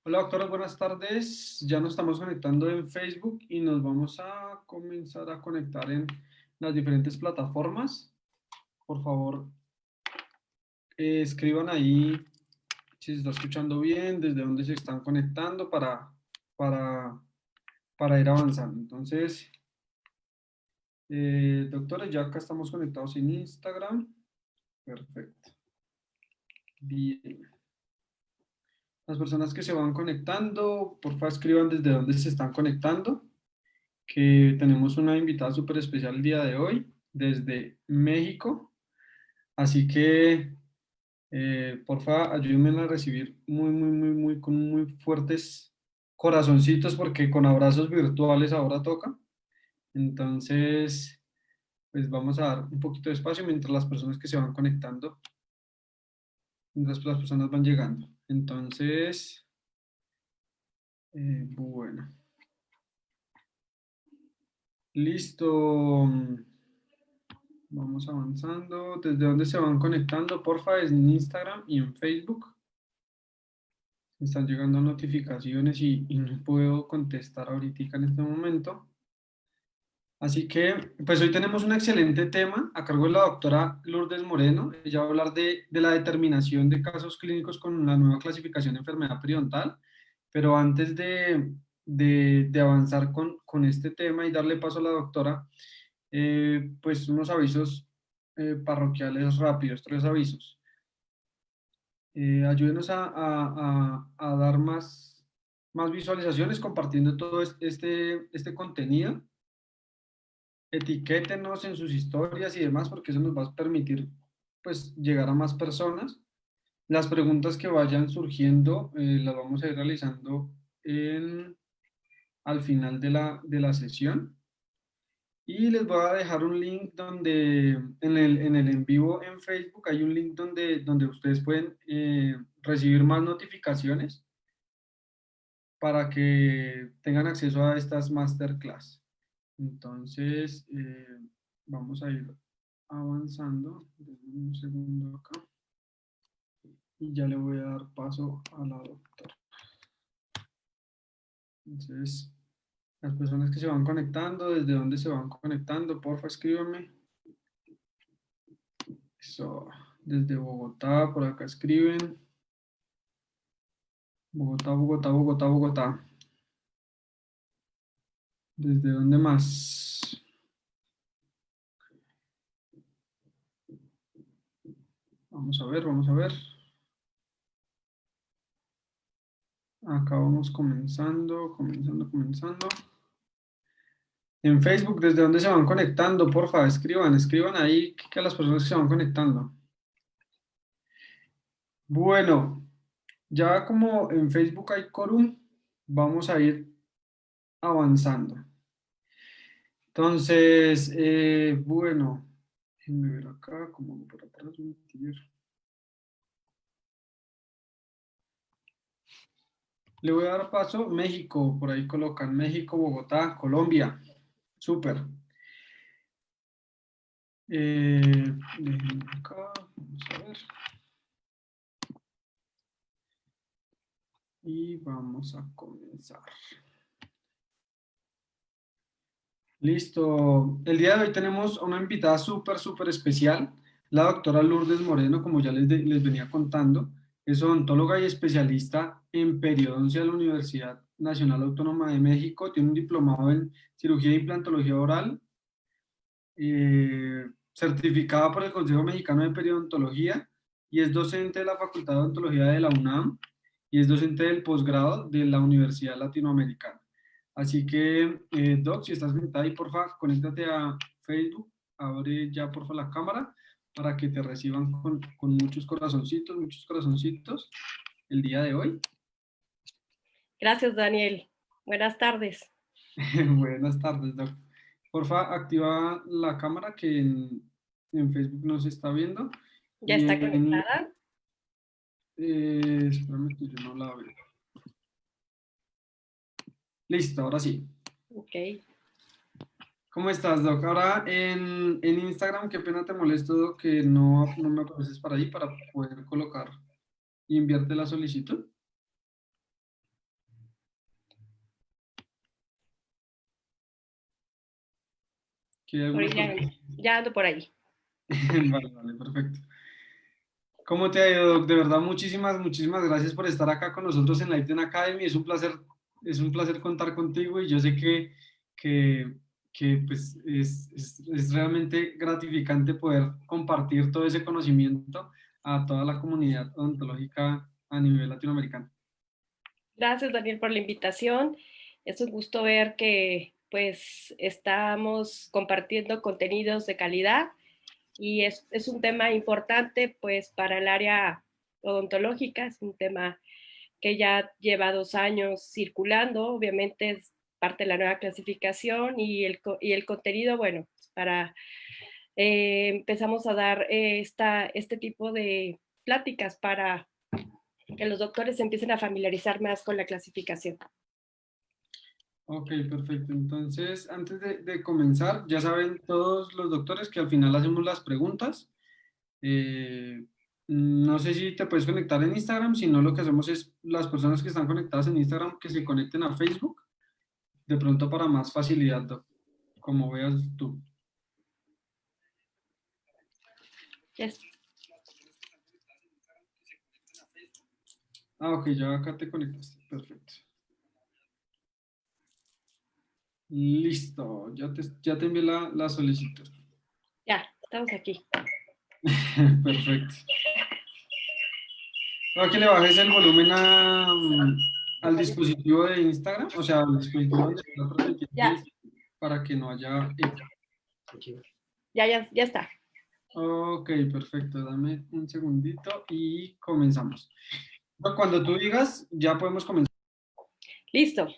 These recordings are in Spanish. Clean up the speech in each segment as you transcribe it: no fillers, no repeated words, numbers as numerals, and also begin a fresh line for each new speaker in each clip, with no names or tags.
Hola doctora, buenas tardes. Ya nos estamos conectando en Facebook y nos vamos a comenzar a conectar en las diferentes plataformas. Por favor, escriban ahí si se está escuchando bien, desde dónde se están conectando para, para ir avanzando. Entonces, doctores, ya acá estamos conectados en Instagram. Perfecto. Bien. Las personas que se van conectando, por favor, escriban desde dónde se están conectando, que tenemos una invitada súper especial el día de hoy desde México. Así que, porfa, ayúdenme a recibir con muy fuertes corazoncitos porque con abrazos virtuales ahora toca. Entonces, pues vamos a dar un poquito de espacio mientras las personas que se van conectando, mientras las personas van llegando. Entonces, bueno, listo. Vamos avanzando. ¿Desde dónde se van conectando? Porfa, es en Instagram y en Facebook. Me están llegando notificaciones y no puedo contestar ahorita en este momento. Así que, pues hoy tenemos un excelente tema a cargo de la doctora Lourdes Moreno. Ella va a hablar de la determinación de casos clínicos con la nueva clasificación de enfermedad periodontal. Pero antes de avanzar con este tema y darle paso a la doctora, pues unos avisos parroquiales rápidos, tres avisos. Ayúdenos a dar más visualizaciones compartiendo todo este contenido. Etiquétenos en sus historias y demás porque eso nos va a permitir pues llegar a más personas. Las preguntas que vayan surgiendo las vamos a ir realizando al final de la sesión. Y les voy a dejar un link donde en el en vivo en Facebook hay un link donde ustedes pueden recibir más notificaciones para que tengan acceso a estas masterclass. Entonces, vamos a ir avanzando. Denme un segundo acá. Y ya le voy a dar paso a la doctora. Entonces, las personas que se van conectando, ¿desde dónde se van conectando? Porfa, escríbanme. Eso, desde Bogotá, por acá escriben. Bogotá, Bogotá, Bogotá, Bogotá. ¿Desde dónde más? Vamos a ver, vamos a ver. Acá vamos comenzando. En Facebook, ¿desde dónde se van conectando? Porfa, escriban ahí que las personas que se van conectando. Bueno, ya como en Facebook hay quórum, vamos a ir avanzando. Entonces, bueno, déjenme ver acá cómo hago para transmitir. Le voy a dar paso México, por ahí colocan México, Bogotá, Colombia. Súper. Déjenme acá, vamos a ver. Y vamos a comenzar. Listo. El día de hoy tenemos una invitada súper especial, la doctora Lourdes Moreno, como ya les venía contando. Es odontóloga y especialista en periodoncia de la Universidad Nacional Autónoma de México. Tiene un diplomado en cirugía e implantología oral, certificada por el Consejo Mexicano de Periodontología y es docente de la Facultad de Odontología de la UNAM y es docente del posgrado de la Universidad Latinoamericana. Así que, Doc, si estás conectada ahí, porfa, conéctate a Facebook, abre ya, porfa, la cámara para que te reciban con muchos corazoncitos el día de hoy.
Gracias, Daniel. Buenas tardes.
Buenas tardes, Doc. Porfa, activa la cámara que en Facebook no se está viendo.
¿Ya
Y
está conectada?
espérame que yo no la veo. Listo, ahora sí.
Ok.
¿Cómo estás, Doc? Ahora en Instagram, qué pena te molesto, Doc, que no me apareces para ahí para poder colocar y enviarte la solicitud. ¿Que hay alguna
Ahorita
pregunta?
ya ando por ahí.
Vale, vale, perfecto. ¿Cómo te ha ido, Doc? De verdad, muchísimas, muchísimas gracias por estar acá con nosotros en la Iten Academy. Es un placer contar contigo y yo sé que, que pues es realmente gratificante poder compartir todo ese conocimiento a toda la comunidad odontológica a nivel latinoamericano.
Gracias, Daniel, por la invitación. Es un gusto ver que pues estamos compartiendo contenidos de calidad y es un tema importante pues para el área odontológica, es un tema que ya lleva 2 años circulando, obviamente es parte de la nueva clasificación y el contenido, bueno, para empezamos a dar este tipo de pláticas para que los doctores se empiecen a familiarizar más con la clasificación.
Ok, perfecto. Entonces, antes de comenzar, ya saben todos los doctores que al final hacemos las preguntas. Eh, no sé si te puedes conectar en Instagram, si no lo que hacemos es las personas que están conectadas en Instagram que se conecten a Facebook, de pronto para más facilidad, como veas tú.
Yes.
Ah, ok, ya acá te conectaste. Perfecto. Listo, ya te envié la solicitud.
Ya, estamos aquí.
Perfecto. Para que le bajes el volumen al dispositivo de Instagram, o sea, al dispositivo donde está transmitiendo
Ya,
Instagram, para que no haya eco.
ya está.
Ok, perfecto. Dame un segundito y comenzamos. Cuando tú digas, ya podemos comenzar.
Listo.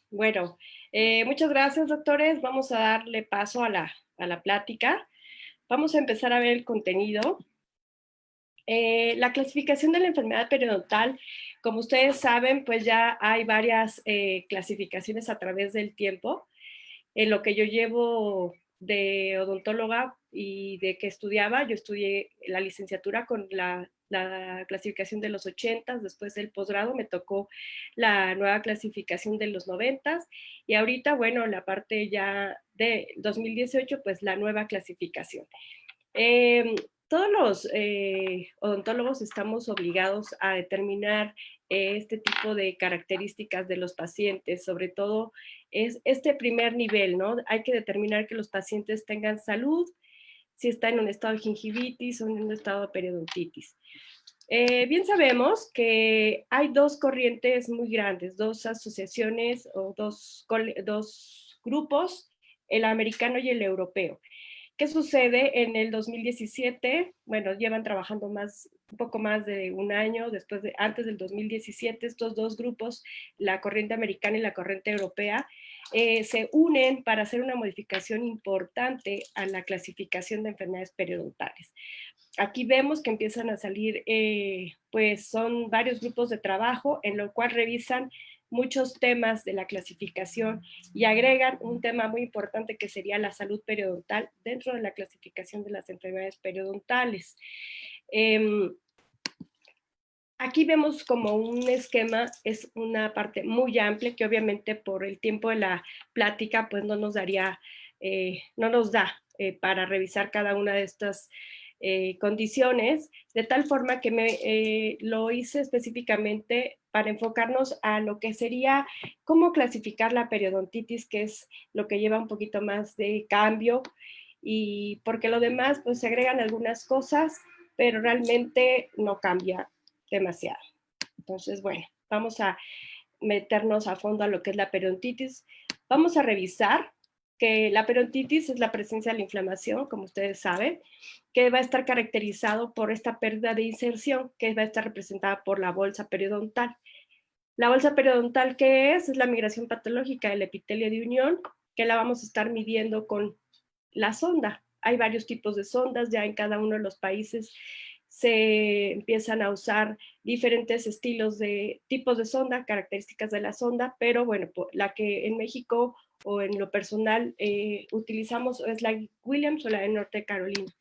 Bueno, muchas gracias, doctores. Vamos a darle paso a la plática. Vamos a empezar a ver el contenido. La clasificación de la enfermedad periodontal, como ustedes saben, pues ya hay varias clasificaciones a través del tiempo. En lo que yo llevo de odontóloga y de que estudiaba, yo estudié la licenciatura con la clasificación de los 80, después del posgrado me tocó la nueva clasificación de los 90 y ahorita, bueno, la parte ya de 2018, pues la nueva clasificación. Todos los odontólogos estamos obligados a determinar este tipo de características de los pacientes, sobre todo es este primer nivel, ¿no? Hay que determinar que los pacientes tengan salud, si están en un estado de gingivitis o en un estado de periodontitis. Bien sabemos que hay dos corrientes muy grandes, dos asociaciones o dos grupos, el americano y el europeo. ¿Qué sucede en el 2017? Bueno, llevan trabajando un poco más de un año, antes del 2017, estos dos grupos, la corriente americana y la corriente europea, se unen para hacer una modificación importante a la clasificación de enfermedades periodontales. Aquí vemos que empiezan a salir, pues son varios grupos de trabajo en lo cual revisan muchos temas de la clasificación y agregan un tema muy importante que sería la salud periodontal dentro de la clasificación de las enfermedades periodontales. Aquí vemos como un esquema, es una parte muy amplia que obviamente por el tiempo de la plática pues no nos da para revisar cada una de estas condiciones, de tal forma que lo hice específicamente para enfocarnos a lo que sería cómo clasificar la periodontitis, que es lo que lleva un poquito más de cambio, y porque lo demás pues se agregan algunas cosas, pero realmente no cambia demasiado. Entonces, bueno, vamos a meternos a fondo a lo que es la periodontitis. Vamos a revisar que la periodontitis es la presencia de la inflamación, como ustedes saben, que va a estar caracterizado por esta pérdida de inserción, que va a estar representada por la bolsa periodontal. La bolsa periodontal, ¿qué es? Es la migración patológica del epitelio de unión, que la vamos a estar midiendo con la sonda. Hay varios tipos de sondas, ya en cada uno de los países se empiezan a usar diferentes tipos de sonda, características de la sonda, pero bueno, la que en México o en lo personal utilizamos es la Williams o la de Norte Carolina.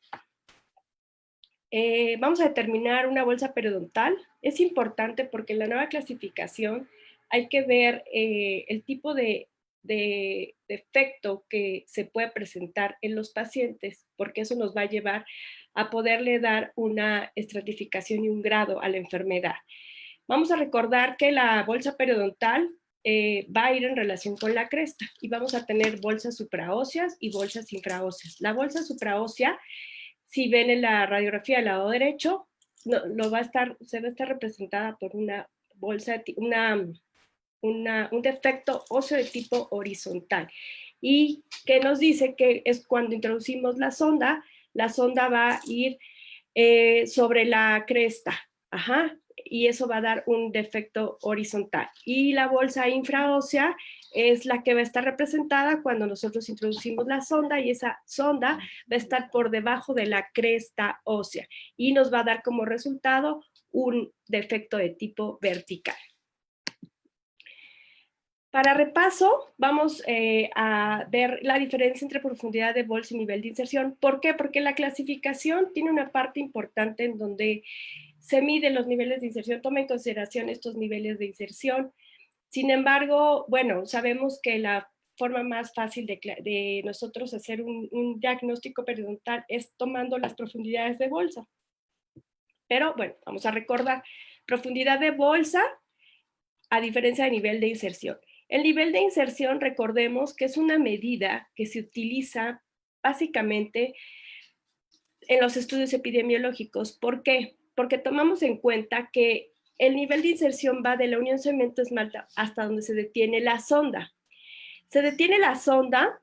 Vamos a determinar una bolsa periodontal. Es importante porque en la nueva clasificación hay que ver el tipo de de defecto que se puede presentar en los pacientes, porque eso nos va a llevar a poderle dar una estratificación y un grado a la enfermedad. Vamos a recordar que la bolsa periodontal va a ir en relación con la cresta y vamos a tener bolsas supraóseas y bolsas infraóseas. La bolsa supraósea, si ven en la radiografía del lado derecho, se va a estar representada por una bolsa, un defecto óseo de tipo horizontal. Y que nos dice que es cuando introducimos la sonda va a ir sobre la cresta. Ajá, y eso va a dar un defecto horizontal. Y la bolsa infraósea es la que va a estar representada cuando nosotros introducimos la sonda y esa sonda va a estar por debajo de la cresta ósea y nos va a dar como resultado un defecto de tipo vertical. Para repaso, vamos a ver la diferencia entre profundidad de bolsa y nivel de inserción. ¿Por qué? Porque la clasificación tiene una parte importante en donde se miden los niveles de inserción, toma en consideración estos niveles de inserción. Sin embargo, bueno, sabemos que la forma más fácil de nosotros hacer un diagnóstico periodontal es tomando las profundidades de bolsa. Pero bueno, vamos a recordar, profundidad de bolsa a diferencia de nivel de inserción. El nivel de inserción, recordemos que es una medida que se utiliza básicamente en los estudios epidemiológicos. ¿Por qué? Porque tomamos en cuenta que el nivel de inserción va de la unión cemento-esmalte hasta donde se detiene la sonda. Se detiene la sonda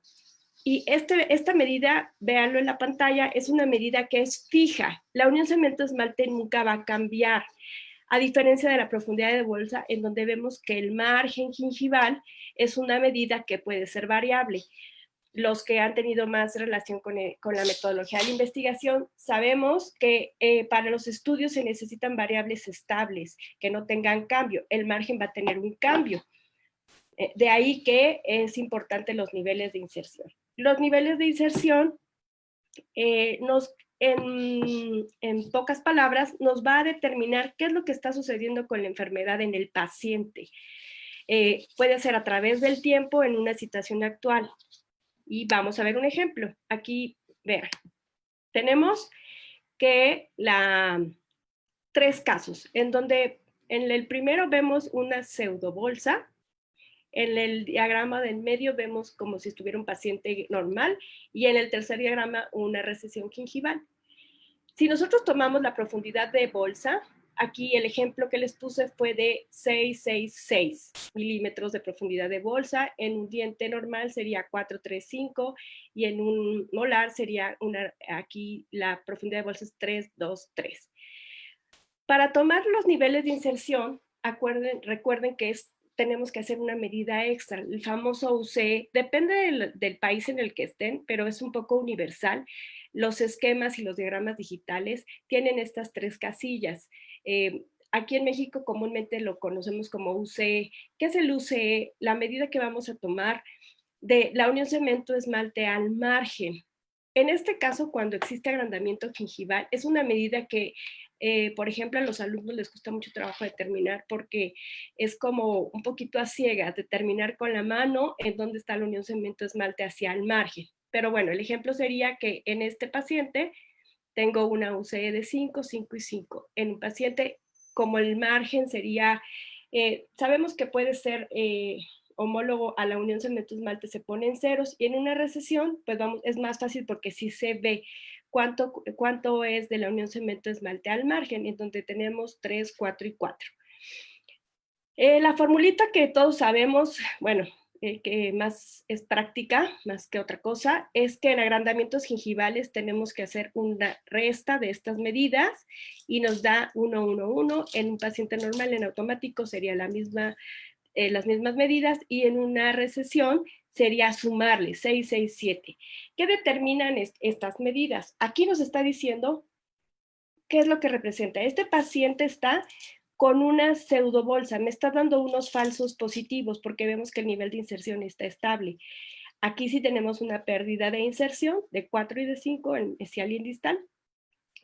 y esta medida, véanlo en la pantalla, es una medida que es fija. La unión cemento-esmalte nunca va a cambiar, a diferencia de la profundidad de bolsa, en donde vemos que el margen gingival es una medida que puede ser variable. Los que han tenido más relación con la metodología de la investigación, sabemos que para los estudios se necesitan variables estables, que no tengan cambio. El margen va a tener un cambio. De ahí que es importante los niveles de inserción. Los niveles de inserción en pocas palabras, nos va a determinar qué es lo que está sucediendo con la enfermedad en el paciente. Puede ser a través del tiempo en una situación actual. Y vamos a ver un ejemplo. Aquí, vean, tenemos que tres casos, en donde en el primero vemos una pseudobolsa, en el diagrama del medio vemos como si estuviera un paciente normal y en el tercer diagrama una recesión gingival. Si nosotros tomamos la profundidad de bolsa, aquí el ejemplo que les puse fue de 666 milímetros de profundidad de bolsa, en un diente normal sería 435 y en un molar sería aquí la profundidad de bolsa es 323. Para tomar los niveles de inserción, recuerden que tenemos que hacer una medida extra, el famoso UC, depende del país en el que estén, pero es un poco universal. Los esquemas y los diagramas digitales tienen estas tres casillas. Aquí en México comúnmente lo conocemos como UCE. ¿Qué es el UCE? La medida que vamos a tomar de la unión cemento-esmalte al margen. En este caso, cuando existe agrandamiento gingival, es una medida que por ejemplo, a los alumnos les cuesta mucho trabajo determinar porque es como un poquito a ciegas, determinar con la mano en dónde está la unión cemento-esmalte hacia el margen. Pero bueno, el ejemplo sería que en este paciente tengo una UCE de 5, 5 y 5. En un paciente, como el margen sería, sabemos que puede ser homólogo a la unión cemento-esmalte, se pone en ceros, y en una recesión, pues vamos, es más fácil porque sí se ve cuánto es de la unión cemento-esmalte al margen, en donde tenemos 3, 4 y 4. La formulita que todos sabemos, bueno, que más es práctica, más que otra cosa, es que en agrandamientos gingivales tenemos que hacer una resta de estas medidas y nos da 1, 1, 1. En un paciente normal, en automático, sería las mismas medidas, y en una recesión sería sumarle 6, 6, 7. ¿Qué determinan estas medidas? Aquí nos está diciendo qué es lo que representa. Este paciente está con una pseudobolsa, me está dando unos falsos positivos porque vemos que el nivel de inserción está estable. Aquí sí tenemos una pérdida de inserción de 4 y de 5 en mesial y en distal.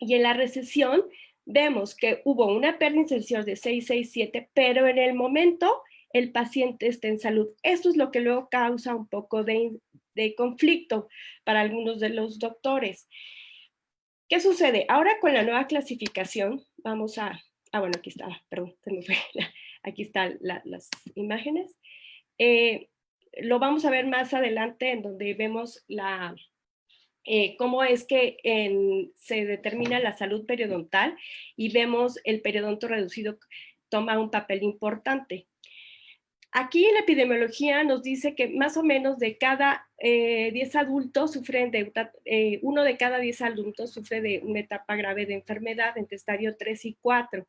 Y en la recesión vemos que hubo una pérdida de inserción de 6, 6, 7, pero en el momento el paciente esté en salud. Esto es lo que luego causa un poco de conflicto para algunos de los doctores. ¿Qué sucede? Ahora con la nueva clasificación, vamos a... bueno, aquí está, perdón, se me fue. Aquí están las imágenes. Lo vamos a ver más adelante en donde vemos cómo es que se determina la salud periodontal y vemos el periodonto reducido toma un papel importante. Aquí en la epidemiología nos dice que más o menos de cada 10 adultos sufren uno de cada 10 adultos sufre de una etapa grave de enfermedad entre estadio 3 y 4.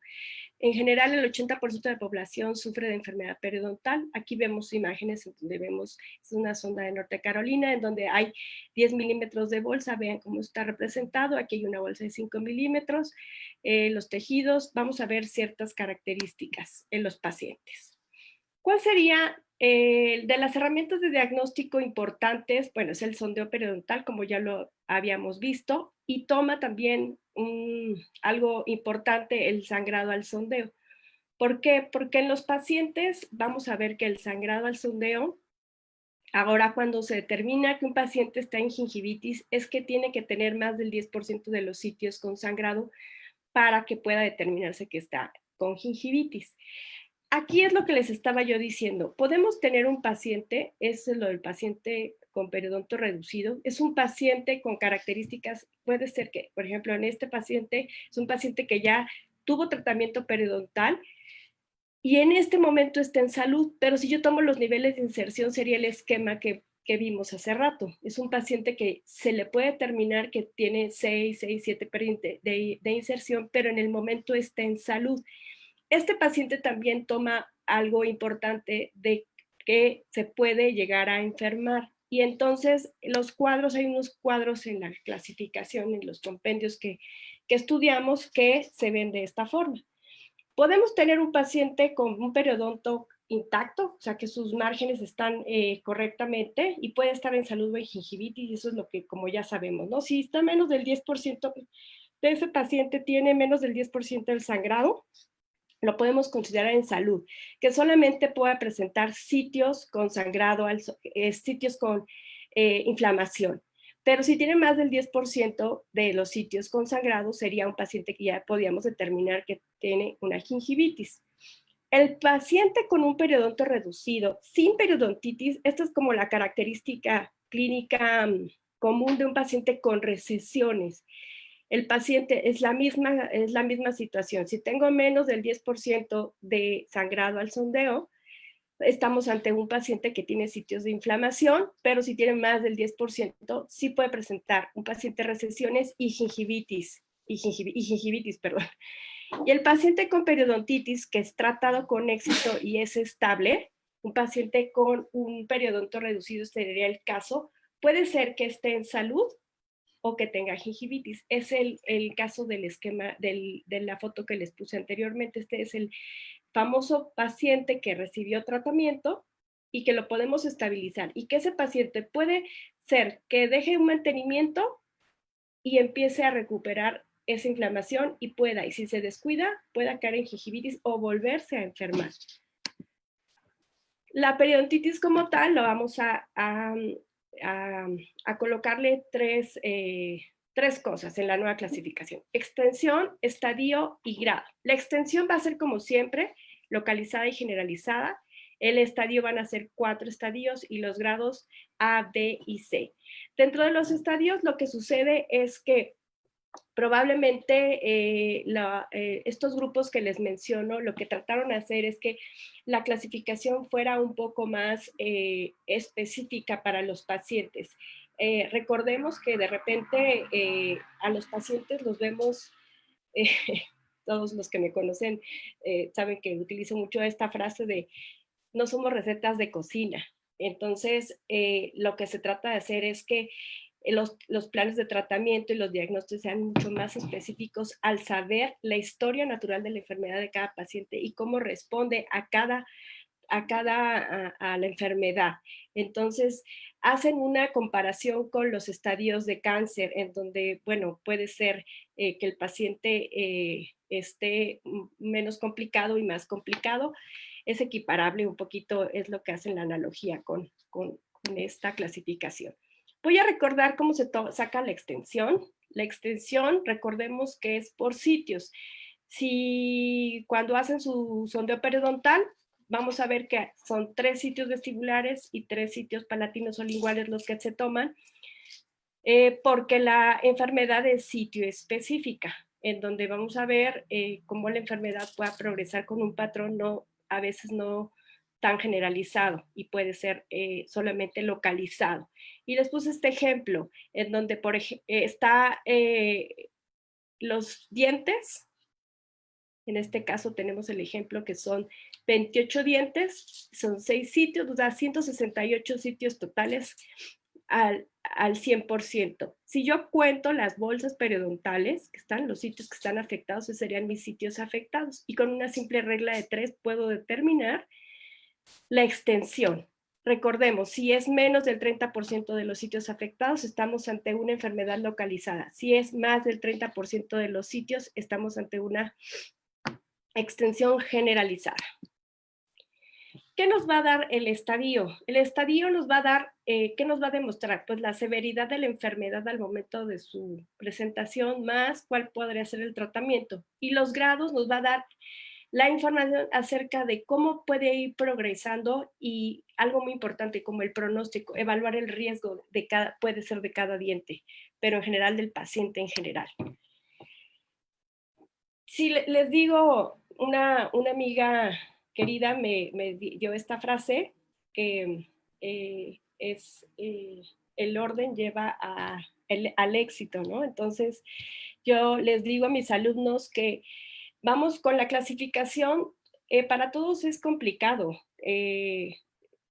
En general, el 80% de la población sufre de enfermedad periodontal. Aquí vemos imágenes donde vemos, es una sonda de Norte Carolina, en donde hay 10 milímetros de bolsa. Vean cómo está representado. Aquí hay una bolsa de 5 milímetros. Los tejidos, vamos a ver ciertas características en los pacientes. ¿Cuál sería de las herramientas de diagnóstico importantes? Bueno, es el sondeo periodontal, como ya lo habíamos visto, y toma también algo importante, el sangrado al sondeo. ¿Por qué? Porque en los pacientes vamos a ver que el sangrado al sondeo, ahora cuando se determina que un paciente está en gingivitis, es que tiene que tener más del 10% de los sitios con sangrado para que pueda determinarse que está con gingivitis. Aquí es lo que les estaba yo diciendo. Podemos tener un paciente, es lo del paciente con periodonto reducido, es un paciente con características, puede ser que, por ejemplo, en este paciente, es un paciente que ya tuvo tratamiento periodontal y en este momento está en salud, pero si yo tomo los niveles de inserción sería el esquema que vimos hace rato. Es un paciente que se le puede determinar que tiene 6, 7 de inserción, pero en el momento está en salud. Este paciente también toma algo importante de que se puede llegar a enfermar. Y entonces los cuadros, hay unos cuadros en la clasificación, en los compendios que estudiamos que se ven de esta forma. Podemos tener un paciente con un periodonto intacto, o sea que sus márgenes están correctamente y puede estar en salud o en gingivitis, y eso es lo que como ya sabemos, ¿no? Si está menos del 10% de ese paciente tiene menos del 10% del sangrado, lo podemos considerar en salud, que solamente pueda presentar sitios con sangrado, sitios con inflamación. Pero si tiene más del 10% de los sitios con sangrado, sería un paciente que ya podíamos determinar que tiene una gingivitis. El paciente con un periodonto reducido, sin periodontitis, esta es como la característica clínica común de un paciente con recesiones. El paciente es la misma situación. Si tengo menos del 10% de sangrado al sondeo, estamos ante un paciente que tiene sitios de inflamación, pero si tiene más del 10%, sí puede presentar un paciente recesiones y gingivitis, perdón. Y el paciente con periodontitis que es tratado con éxito y es estable, un paciente con un periodonto reducido, este sería el caso, puede ser que esté en salud o que tenga gingivitis. Es el caso del esquema de la foto que les puse anteriormente. Este es el famoso paciente que recibió tratamiento y que lo podemos estabilizar. Y que ese paciente puede ser que deje un mantenimiento y empiece a recuperar esa inflamación y pueda, y si se descuida, pueda caer en gingivitis o volverse a enfermar. La periodontitis como tal lo vamos a colocarle tres cosas en la nueva clasificación: extensión, estadio y grado. La extensión va a ser como siempre, localizada y generalizada. El estadio van a ser 4 estadios y los grados A, B y C. Dentro de los estadios lo que sucede es que probablemente estos grupos que les menciono, lo que trataron de hacer es que la clasificación fuera un poco más específica para los pacientes. Recordemos que de repente a los pacientes los vemos, todos los que me conocen saben que utilizo mucho esta frase de no somos recetas de cocina. Entonces, lo que se trata de hacer es que los planes de tratamiento y los diagnósticos sean mucho más específicos al saber la historia natural de la enfermedad de cada paciente y cómo responde a la enfermedad. Entonces, hacen una comparación con los estadios de cáncer, en donde, bueno, puede ser que el paciente esté menos complicado y más complicado. es equiparable, un poquito es lo que hace la analogía con esta clasificación. Voy a recordar cómo se saca la extensión. La extensión, recordemos que es por sitios. Si cuando hacen su sondeo periodontal, vamos a ver que son 3 sitios vestibulares y 3 sitios palatinos o linguales los que se toman, porque la enfermedad es sitio específica, en donde vamos a ver cómo la enfermedad puede progresar con un patrón a veces no tan generalizado y puede ser solamente localizado. Y les puse este ejemplo, en donde por ejemplo está los dientes. En este caso tenemos el ejemplo que son 28 dientes, son 6 sitios, da 168 sitios totales al 100%. Si yo cuento las bolsas periodontales, que están los sitios que están afectados, esos serían mis sitios afectados. Y con una simple regla de 3 puedo determinar la extensión. Recordemos, si es menos del 30% de los sitios afectados, estamos ante una enfermedad localizada. Si es más del 30% de los sitios, estamos ante una extensión generalizada. ¿Qué nos va a dar el estadio? El estadio nos va a dar, ¿qué nos va a demostrar? Pues la severidad de la enfermedad al momento de su presentación, más cuál podría ser el tratamiento. Y los grados nos va a dar la información acerca de cómo puede ir progresando y algo muy importante como el pronóstico, evaluar el riesgo de puede ser de cada diente, pero en general del paciente en general. Si les digo, una amiga querida me dio esta frase que el orden lleva al éxito, ¿no? Entonces, yo les digo a mis alumnos que vamos con la clasificación, para todos es complicado.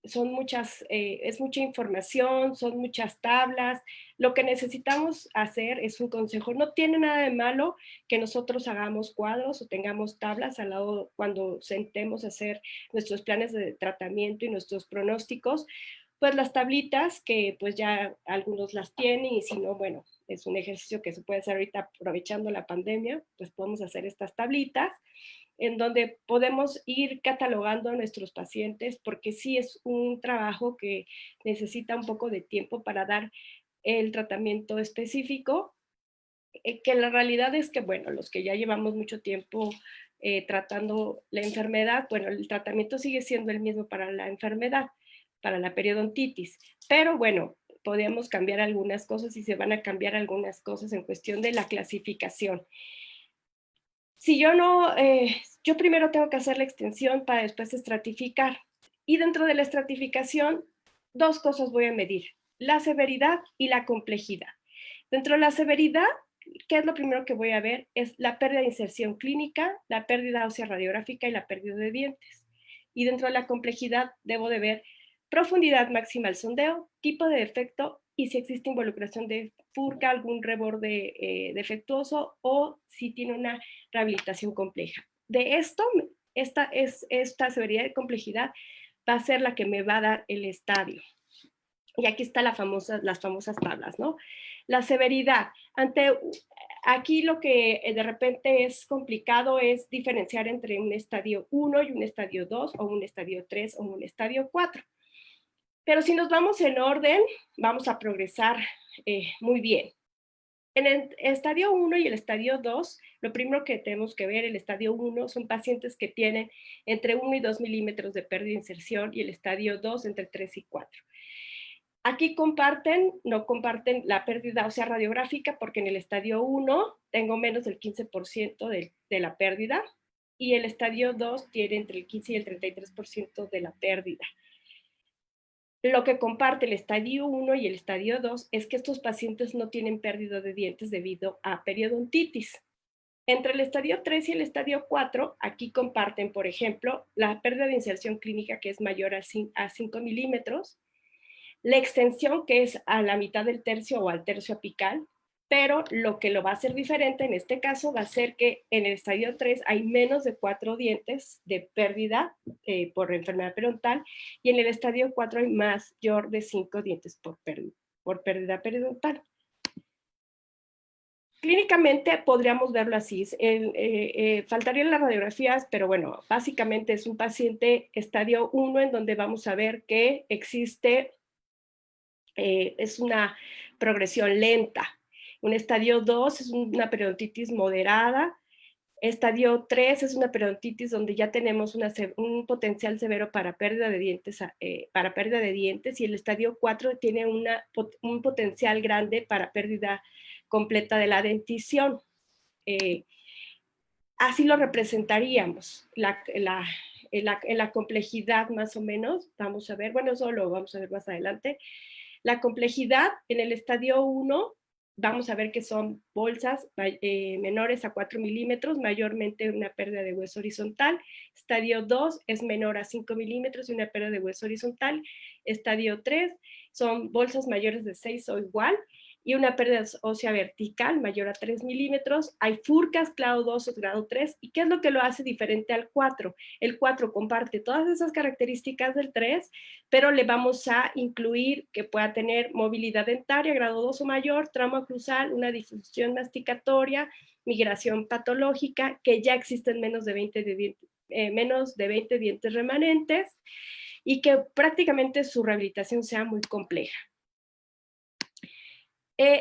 Son muchas, es mucha información, son muchas tablas. Lo que necesitamos hacer es un consejo. No tiene nada de malo que nosotros hagamos cuadros o tengamos tablas al lado cuando sentemos a hacer nuestros planes de tratamiento y nuestros pronósticos. Pues las tablitas que pues ya algunos las tienen y si no, bueno, es un ejercicio que se puede hacer ahorita aprovechando la pandemia, pues podemos hacer estas tablitas en donde podemos ir catalogando a nuestros pacientes, porque sí es un trabajo que necesita un poco de tiempo para dar el tratamiento específico, que la realidad es que, bueno, los que ya llevamos mucho tiempo tratando la enfermedad, bueno, el tratamiento sigue siendo el mismo para la enfermedad, para la periodontitis, pero bueno, podemos cambiar algunas cosas y se van a cambiar algunas cosas en cuestión de la clasificación. Si yo no, yo primero tengo que hacer la extensión para después estratificar. Y dentro de la estratificación, 2 cosas voy a medir, la severidad y la complejidad. Dentro de la severidad, ¿qué es lo primero que voy a ver? Es la pérdida de inserción clínica, la pérdida ósea radiográfica y la pérdida de dientes. Y dentro de la complejidad, debo de ver profundidad máxima al sondeo, tipo de defecto y si existe involucración de furca, algún reborde defectuoso o si tiene una rehabilitación compleja. De esto, esta severidad y complejidad va a ser la que me va a dar el estadio. Y aquí están las famosas tablas, ¿no? La severidad. Aquí lo que de repente es complicado es diferenciar entre un estadio 1 y un estadio 2 o un estadio 3 o un estadio 4. Pero si nos vamos en orden, vamos a progresar muy bien. En el estadio 1 y el estadio 2, lo primero que tenemos que ver, el estadio 1 son pacientes que tienen entre 1 y 2 milímetros de pérdida de inserción y el estadio 2 entre 3 y 4. Aquí no comparten la pérdida ósea radiográfica porque en el estadio 1 tengo menos del 15% de la pérdida y el estadio 2 tiene entre el 15 y el 33% de la pérdida. Lo que comparte el estadio 1 y el estadio 2 es que estos pacientes no tienen pérdida de dientes debido a periodontitis. Entre el estadio 3 y el estadio 4, aquí comparten, por ejemplo, la pérdida de inserción clínica que es mayor a 5 milímetros, la extensión que es a la mitad del tercio o al tercio apical, pero lo que lo va a hacer diferente en este caso va a ser que en el estadio 3 hay menos de 4 dientes de pérdida por enfermedad periodontal y en el estadio 4 hay mayor de 5 dientes por pérdida periodontal. clínicamente podríamos verlo así. Faltarían las radiografías, pero bueno, básicamente es un paciente estadio 1 en donde vamos a ver que existe, es una progresión lenta. Un estadio 2 es una periodontitis moderada. Estadio 3 es una periodontitis donde ya tenemos un potencial severo para pérdida de dientes, y el estadio 4 tiene un potencial grande para pérdida completa de la dentición. Así lo representaríamos, en la complejidad más o menos. Vamos a ver, bueno, eso lo vamos a ver más adelante. La complejidad en el estadio 1, vamos a ver que son bolsas menores a 4 milímetros, mayormente una pérdida de hueso horizontal. Estadio 2 es menor a 5 milímetros y una pérdida de hueso horizontal. Estadio 3 son bolsas mayores de 6 o igual y una pérdida ósea vertical mayor a 3 milímetros. Hay furcas grado 2 o grado 3. ¿Y qué es lo que lo hace diferente al 4? El 4 comparte todas esas características del 3, pero le vamos a incluir que pueda tener movilidad dentaria, grado 2 o mayor, trauma oclusal, una difusión masticatoria, migración patológica, que ya existen menos de 20 dientes remanentes, y que prácticamente su rehabilitación sea muy compleja.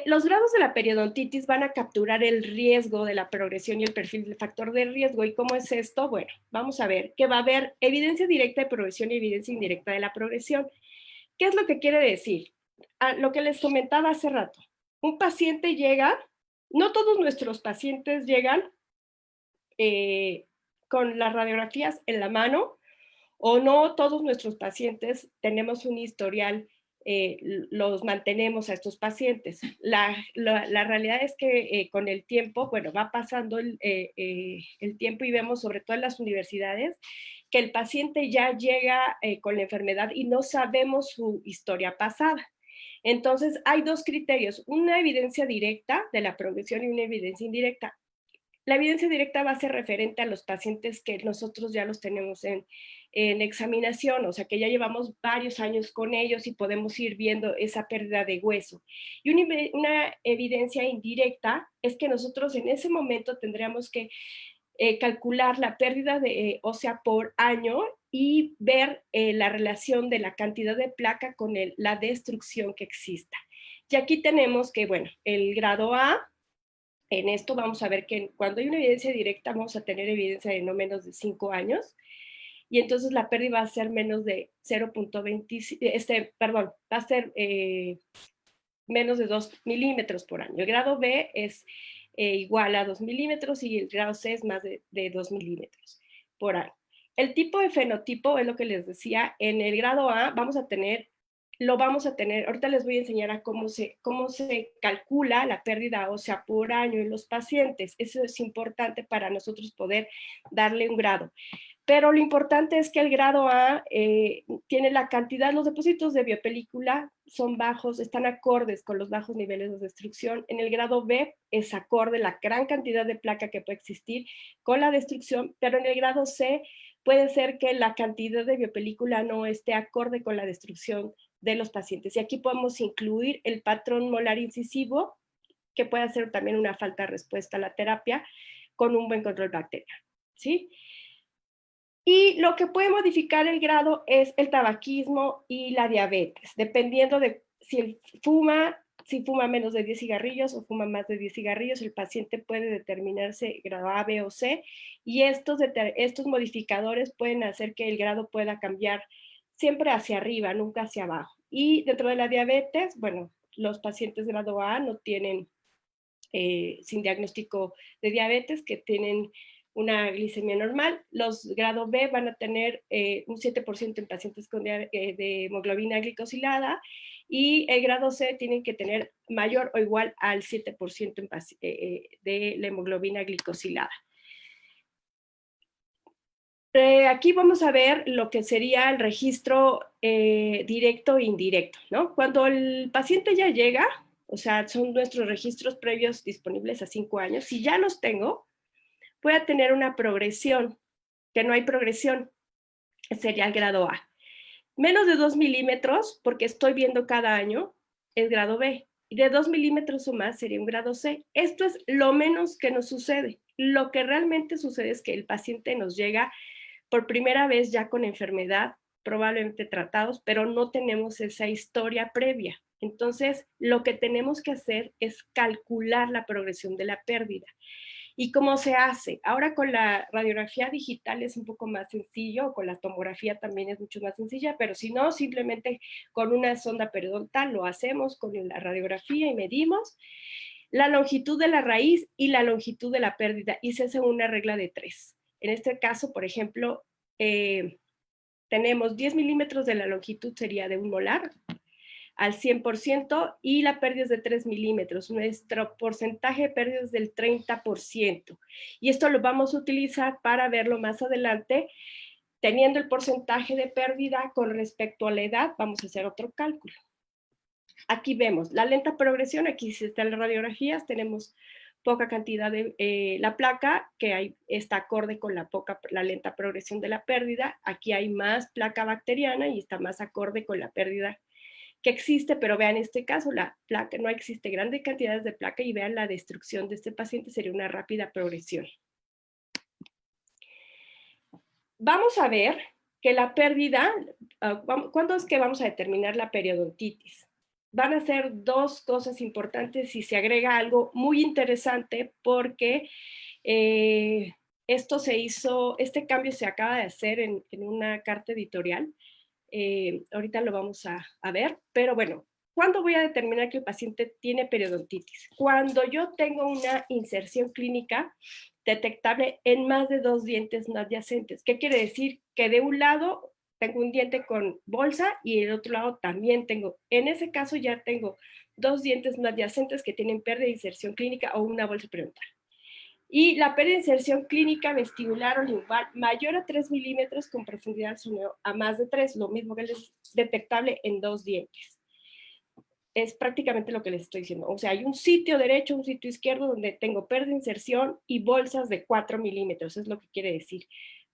Los grados de la periodontitis van a capturar el riesgo de la progresión y el perfil del factor de riesgo. ¿Y cómo es esto? Bueno, vamos a ver que va a haber evidencia directa de progresión y evidencia indirecta de la progresión. ¿Qué es lo que quiere decir? Lo que les comentaba hace rato. Un paciente llega, no todos nuestros pacientes llegan con las radiografías en la mano, o no todos nuestros pacientes tenemos un historial, los mantenemos a estos pacientes. La realidad es que con el tiempo, bueno, va pasando el tiempo y vemos, sobre todo en las universidades, que el paciente ya llega con la enfermedad y no sabemos su historia pasada. Entonces, hay dos criterios: una evidencia directa de la progresión y una evidencia indirecta. La evidencia directa va a ser referente a los pacientes que nosotros ya los tenemos en examinación, o sea, que ya llevamos varios años con ellos y podemos ir viendo esa pérdida de hueso. Y una evidencia indirecta es que nosotros en ese momento tendríamos que calcular la pérdida de ósea por año y ver la relación de la cantidad de placa con la destrucción que exista. Y aquí tenemos que, bueno, el grado A, en esto vamos a ver que cuando hay una evidencia directa vamos a tener evidencia de no menos de 5 años, y entonces la pérdida va a ser menos de 0.20, perdón, va a ser menos de 2 milímetros por año. El grado B es igual a 2 milímetros y el grado C es más de 2 milímetros por año. El tipo de fenotipo es lo que les decía. En el grado A lo vamos a tener, ahorita les voy a enseñar a cómo se calcula la pérdida ósea por año en los pacientes. Eso es importante para nosotros poder darle un grado. Pero lo importante es que el grado A tiene la cantidad, los depósitos de biopelícula son bajos, están acordes con los bajos niveles de destrucción. En el grado B es acorde la gran cantidad de placa que puede existir con la destrucción, pero en el grado C puede ser que la cantidad de biopelícula no esté acorde con la destrucción de los pacientes. Y aquí podemos incluir el patrón molar incisivo, que puede ser también una falta de respuesta a la terapia, con un buen control bacteriano, ¿sí? Y lo que puede modificar el grado es el tabaquismo y la diabetes, dependiendo de si fuma menos de 10 cigarrillos o fuma más de 10 cigarrillos, el paciente puede determinarse grado A, B o C, y estos modificadores pueden hacer que el grado pueda cambiar siempre hacia arriba, nunca hacia abajo. Y dentro de la diabetes, bueno, los pacientes grado A no tienen, sin diagnóstico de diabetes, que tienen una glicemia normal. Los grado B van a tener un 7% en pacientes con de hemoglobina glicosilada, y el grado C tienen que tener mayor o igual al 7% de la hemoglobina glicosilada. Aquí vamos a ver lo que sería el registro directo e indirecto, ¿no? Cuando el paciente ya llega, o sea, son nuestros registros previos disponibles a 5 años, si ya los tengo, puede tener una progresión, que no hay progresión, sería el grado A. Menos de 2 milímetros, porque estoy viendo cada año, es grado B. de 2 milímetros o más sería un grado C. Esto es lo menos que nos sucede. Lo que realmente sucede es que el paciente nos llega por primera vez ya con enfermedad, probablemente tratados, pero no tenemos esa historia previa. Entonces, lo que tenemos que hacer es calcular la progresión de la pérdida. ¿Y cómo se hace? Ahora con la radiografía digital es un poco más sencillo, con la tomografía también es mucho más sencilla, pero si no, simplemente con una sonda periodontal lo hacemos con la radiografía y medimos la longitud de la raíz y la longitud de la pérdida, y se hace una regla de 3. En este caso, por ejemplo, tenemos 10 milímetros de la longitud, sería de un molar, al 100% y la pérdida es de 3 milímetros. Nuestro porcentaje de pérdida es del 30%. Y esto lo vamos a utilizar para verlo más adelante. Teniendo el porcentaje de pérdida con respecto a la edad, vamos a hacer otro cálculo. Aquí vemos la lenta progresión, aquí están las radiografías, tenemos poca cantidad de la placa, que está acorde con la lenta progresión de la pérdida. Aquí hay más placa bacteriana y está más acorde con la pérdida que existe, pero vean este caso, la placa, no existe grandes cantidades de placa y vean la destrucción de este paciente, sería una rápida progresión. Vamos a ver que la pérdida, ¿cuándo es que vamos a determinar la periodontitis? Van a ser dos cosas importantes y se agrega algo muy interesante porque este cambio se acaba de hacer en una carta editorial. Ahorita lo vamos a ver, pero bueno, ¿cuándo voy a determinar que el paciente tiene periodontitis? Cuando yo tengo una inserción clínica detectable en más de 2 dientes no adyacentes. ¿Qué quiere decir? Que de un lado tengo un diente con bolsa y el otro lado también tengo. En ese caso ya tengo 2 dientes no adyacentes que tienen pérdida de inserción clínica o una bolsa periodontal. Y la pérdida de inserción clínica vestibular o lingual mayor a 3 milímetros con profundidad a más de 3, lo mismo que es detectable en 2 dientes. Es prácticamente lo que les estoy diciendo. O sea, hay un sitio derecho, un sitio izquierdo donde tengo pérdida de inserción y bolsas de 4 milímetros, es lo que quiere decir.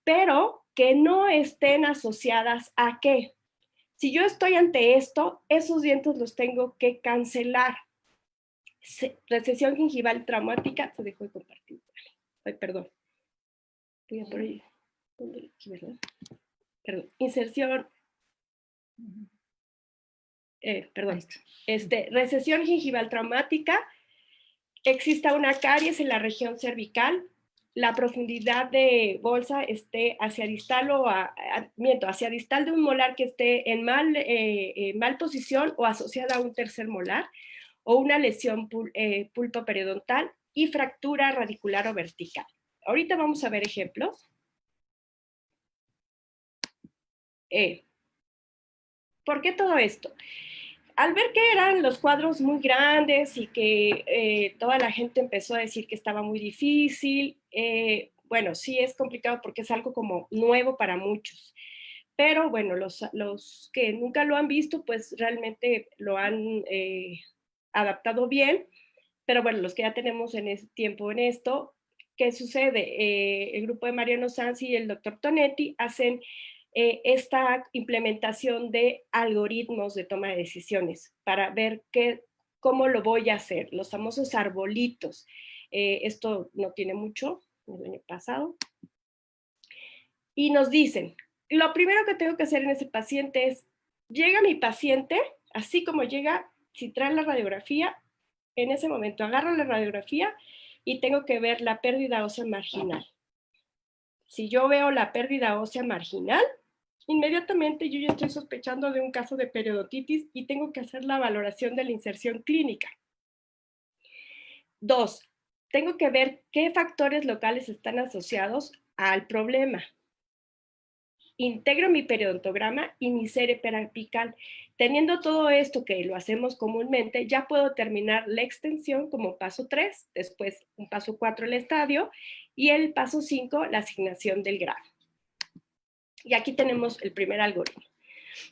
Pero que no estén asociadas a qué. Si yo estoy ante esto, esos dientes los tengo que cancelar. Recesión gingival traumática, se dejó de compartir. Ay, perdón. Voy a por ahí. Aquí, ¿verdad? Perdón. Inserción. Perdón. Recesión gingival traumática. Exista una caries en la región cervical. La profundidad de bolsa esté hacia distal hacia distal de un molar que esté en mal posición o asociada a un tercer molar, o una lesión pulpo periodontal y fractura radicular o vertical. Ahorita vamos a ver ejemplos. ¿Por qué todo esto? Al ver que eran los cuadros muy grandes y que toda la gente empezó a decir que estaba muy difícil, bueno, sí es complicado porque es algo como nuevo para muchos. Pero bueno, los que nunca lo han visto, pues realmente lo han adaptado bien. Pero bueno, los que ya tenemos en ese tiempo en esto, ¿qué sucede? El grupo de Mariano Sanz y el doctor Tonetti hacen esta implementación de algoritmos de toma de decisiones para ver cómo lo voy a hacer, los famosos arbolitos. Esto no tiene mucho, el año pasado. Y nos dicen, lo primero que tengo que hacer en ese paciente es, llega mi paciente, así como llega, si trae la radiografía, en ese momento agarro la radiografía y tengo que ver la pérdida ósea marginal. Si yo veo la pérdida ósea marginal, inmediatamente yo ya estoy sospechando de un caso de periodontitis y tengo que hacer la valoración de la inserción clínica. 2, tengo que ver qué factores locales están asociados al problema. Integro mi periodontograma y mi serie periapical. Teniendo todo esto que lo hacemos comúnmente, ya puedo terminar la extensión como paso 3, después un paso 4 el estadio y el paso 5 la asignación del grado. Y aquí tenemos el primer algoritmo.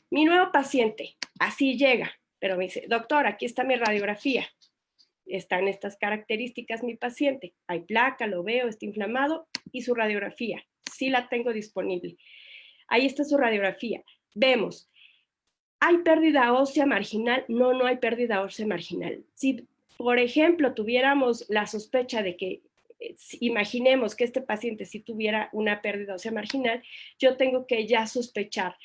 Mi nuevo paciente, así llega, pero me dice, doctor, aquí está mi radiografía. Están estas características mi paciente. Hay placa, lo veo, está inflamado y su radiografía. Sí la tengo disponible. Ahí está su radiografía. Vemos ¿Hay pérdida ósea marginal? No, no hay pérdida ósea marginal. Si, por ejemplo, tuviéramos la sospecha de que, imaginemos que este paciente sí tuviera una pérdida ósea marginal, yo tengo que ya sospechar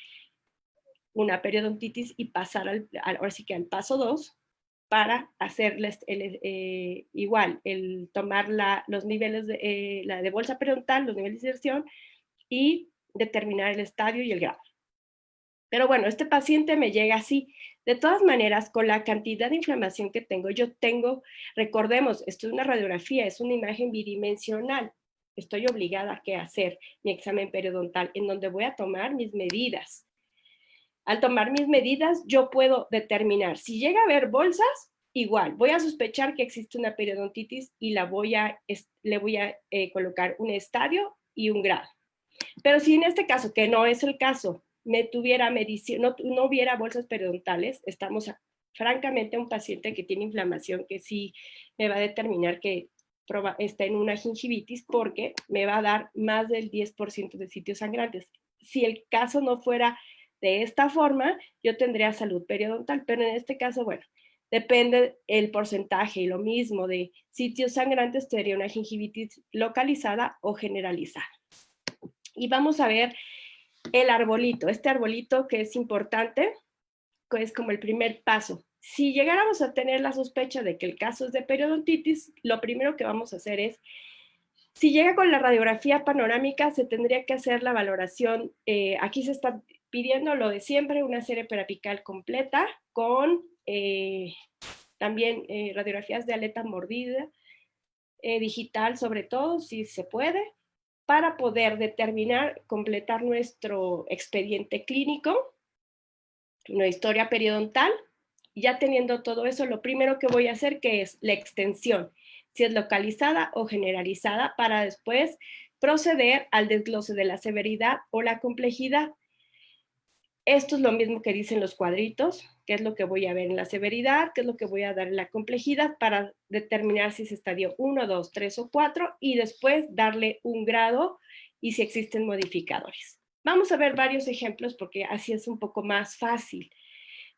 una periodontitis y pasar ahora sí que al paso 2 para hacerles igual, el tomar los niveles la de bolsa periodontal, los niveles de inserción y determinar el estadio y el grado. Pero bueno, este paciente me llega así. De todas maneras, con la cantidad de inflamación que tengo, recordemos, esto es una radiografía, es una imagen bidimensional. Estoy obligada a hacer mi examen periodontal en donde voy a tomar mis medidas. Al tomar mis medidas, yo puedo determinar si llega a haber bolsas, igual, voy a sospechar que existe una periodontitis y le voy a colocar un estadio y un grado. Pero si en este caso, que no es el caso, no hubiera bolsas periodontales, estamos francamente a un paciente que tiene inflamación que sí me va a determinar que está en una gingivitis porque me va a dar más del 10% de sitios sangrantes. Si el caso no fuera de esta forma, yo tendría salud periodontal, pero en este caso, bueno, depende el porcentaje y lo mismo de sitios sangrantes, sería una gingivitis localizada o generalizada. Y vamos a ver el arbolito, este arbolito que es importante, que es como el primer paso. Si llegáramos a tener la sospecha de que el caso es de periodontitis, lo primero que vamos a hacer es, si llega con la radiografía panorámica, se tendría que hacer la valoración, aquí se está pidiendo lo de siempre, una serie periapical completa con también radiografías de aleta mordida, digital sobre todo, si se puede, para poder determinar, completar nuestro expediente clínico, una historia periodontal. Ya teniendo todo eso, lo primero que voy a hacer que es la extensión, si es localizada o generalizada, para después proceder al desglose de la severidad o la complejidad. Esto es lo mismo que dicen los cuadritos, qué es lo que voy a ver en la severidad, qué es lo que voy a dar en la complejidad para determinar si es estadio 1, 2, 3 o 4 y después darle un grado y si existen modificadores. Vamos a ver varios ejemplos porque así es un poco más fácil.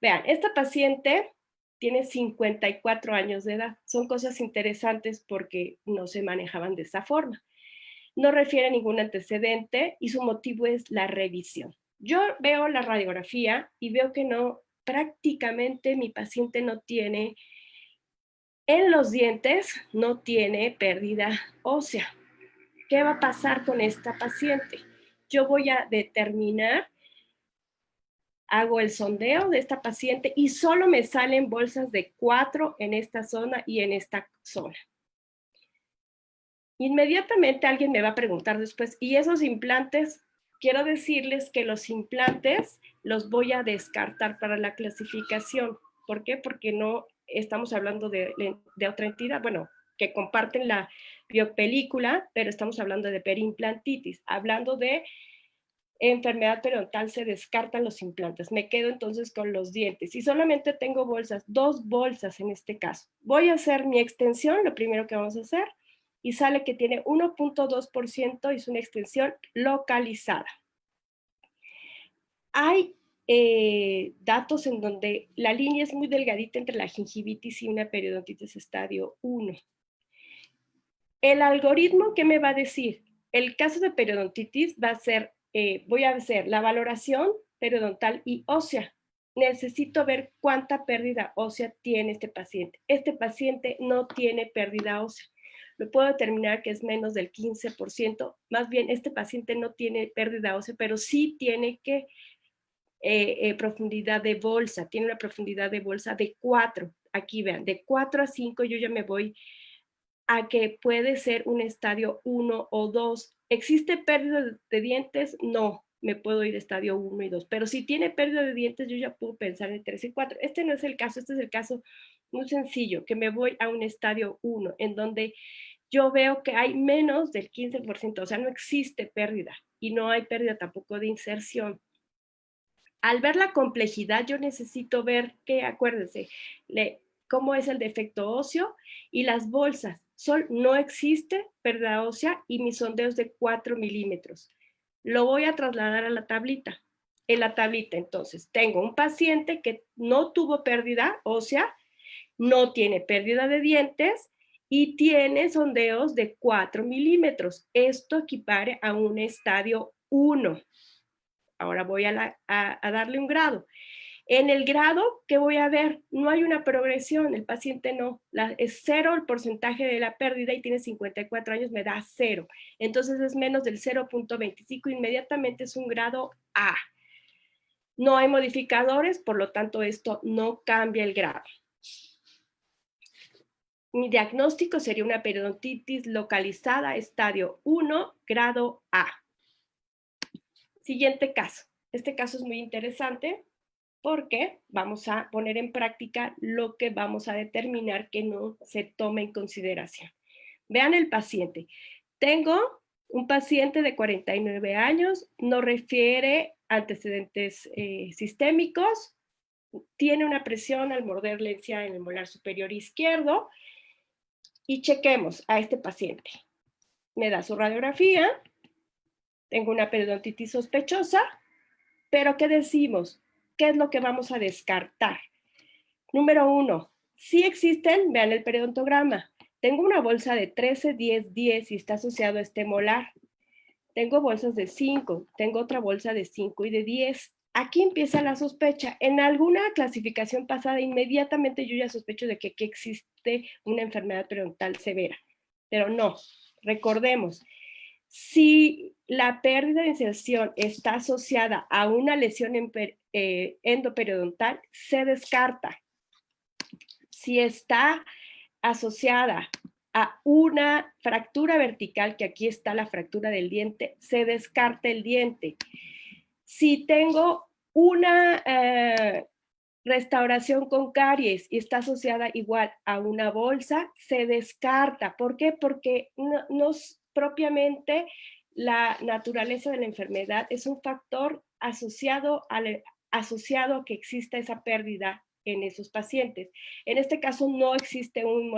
Vean, esta paciente tiene 54 años de edad. Son cosas interesantes porque no se manejaban de esa forma. No refiere a ningún antecedente y su motivo es la revisión. Yo veo la radiografía y veo que no, prácticamente mi paciente no tiene, en los dientes, no tiene pérdida ósea. ¿Qué va a pasar con esta paciente? Yo voy a determinar, hago el sondeo de esta paciente y solo me salen bolsas de 4 en esta zona y en esta zona. Inmediatamente alguien me va a preguntar después, ¿y esos implantes? Quiero decirles que los implantes los voy a descartar para la clasificación. ¿Por qué? Porque no estamos hablando de otra entidad, bueno, que comparten la biopelícula, pero estamos hablando de periimplantitis. Hablando de enfermedad periodontal se descartan los implantes. Me quedo entonces con los dientes y solamente tengo bolsas, 2 bolsas en este caso. Voy a hacer mi extensión, lo primero que vamos a hacer, y sale que tiene 1.2% y es una extensión localizada. Hay datos en donde la línea es muy delgadita entre la gingivitis y una periodontitis estadio 1. El algoritmo, ¿qué me va a decir? El caso de periodontitis va a ser, voy a hacer la valoración periodontal y ósea. Necesito ver cuánta pérdida ósea tiene este paciente. Este paciente no tiene pérdida ósea. Lo puedo determinar que es menos del 15%. Más bien, este paciente no tiene pérdida ósea, pero sí tiene que profundidad de bolsa. Tiene una profundidad de bolsa de 4. Aquí vean, de 4 a 5 yo ya me voy a que puede ser un estadio 1 o 2. ¿Existe pérdida de dientes? No, me puedo ir a estadio 1 y 2. Pero si tiene pérdida de dientes, yo ya puedo pensar en 3 y 4. Este no es el caso, este es el caso muy sencillo, que me voy a un estadio 1, en donde yo veo que hay menos del 15%, o sea, no existe pérdida y no hay pérdida tampoco de inserción. Al ver la complejidad, yo necesito ver que, acuérdense, cómo es el defecto óseo y las bolsas. No existe pérdida ósea y mi sondeo es de 4 milímetros. Lo voy a trasladar a la tablita. En la tablita, entonces, tengo un paciente que no tuvo pérdida ósea, no tiene pérdida de dientes y tiene sondeos de 4 milímetros. Esto equipare a un estadio 1. Ahora voy a darle un grado. En el grado, ¿qué voy a ver? No hay una progresión, el paciente no. Es 0 el porcentaje de la pérdida y tiene 54 años, me da 0. Entonces es menos del 0.25, inmediatamente es un grado A. No hay modificadores, por lo tanto esto no cambia el grado. Mi diagnóstico sería una periodontitis localizada, estadio 1, grado A. Siguiente caso. Este caso es muy interesante porque vamos a poner en práctica lo que vamos a determinar que no se tome en consideración. Vean el paciente. Tengo un paciente de 49 años, no refiere antecedentes sistémicos, tiene una presión al morder la encía en el molar superior izquierdo y chequemos a este paciente. Me da su radiografía, tengo una periodontitis sospechosa, pero ¿qué decimos? ¿Qué es lo que vamos a descartar? Número 1, si existen, vean el periodontograma. Tengo una bolsa de 13, 10, 10 y está asociado a este molar. Tengo bolsas de 5, tengo otra bolsa de 5 y de 10. Aquí empieza la sospecha. En alguna clasificación pasada, inmediatamente yo ya sospecho de que aquí existe una enfermedad periodontal severa. Pero no, recordemos, si la pérdida de inserción está asociada a una lesión endoperiodontal, se descarta. Si está asociada a una fractura vertical, que aquí está la fractura del diente, se descarta el diente. Si tengo una restauración con caries y está asociada igual a una bolsa, se descarta. ¿Por qué? Porque no propiamente la naturaleza de la enfermedad es un factor asociado a que exista esa pérdida en esos pacientes. En este caso no existe un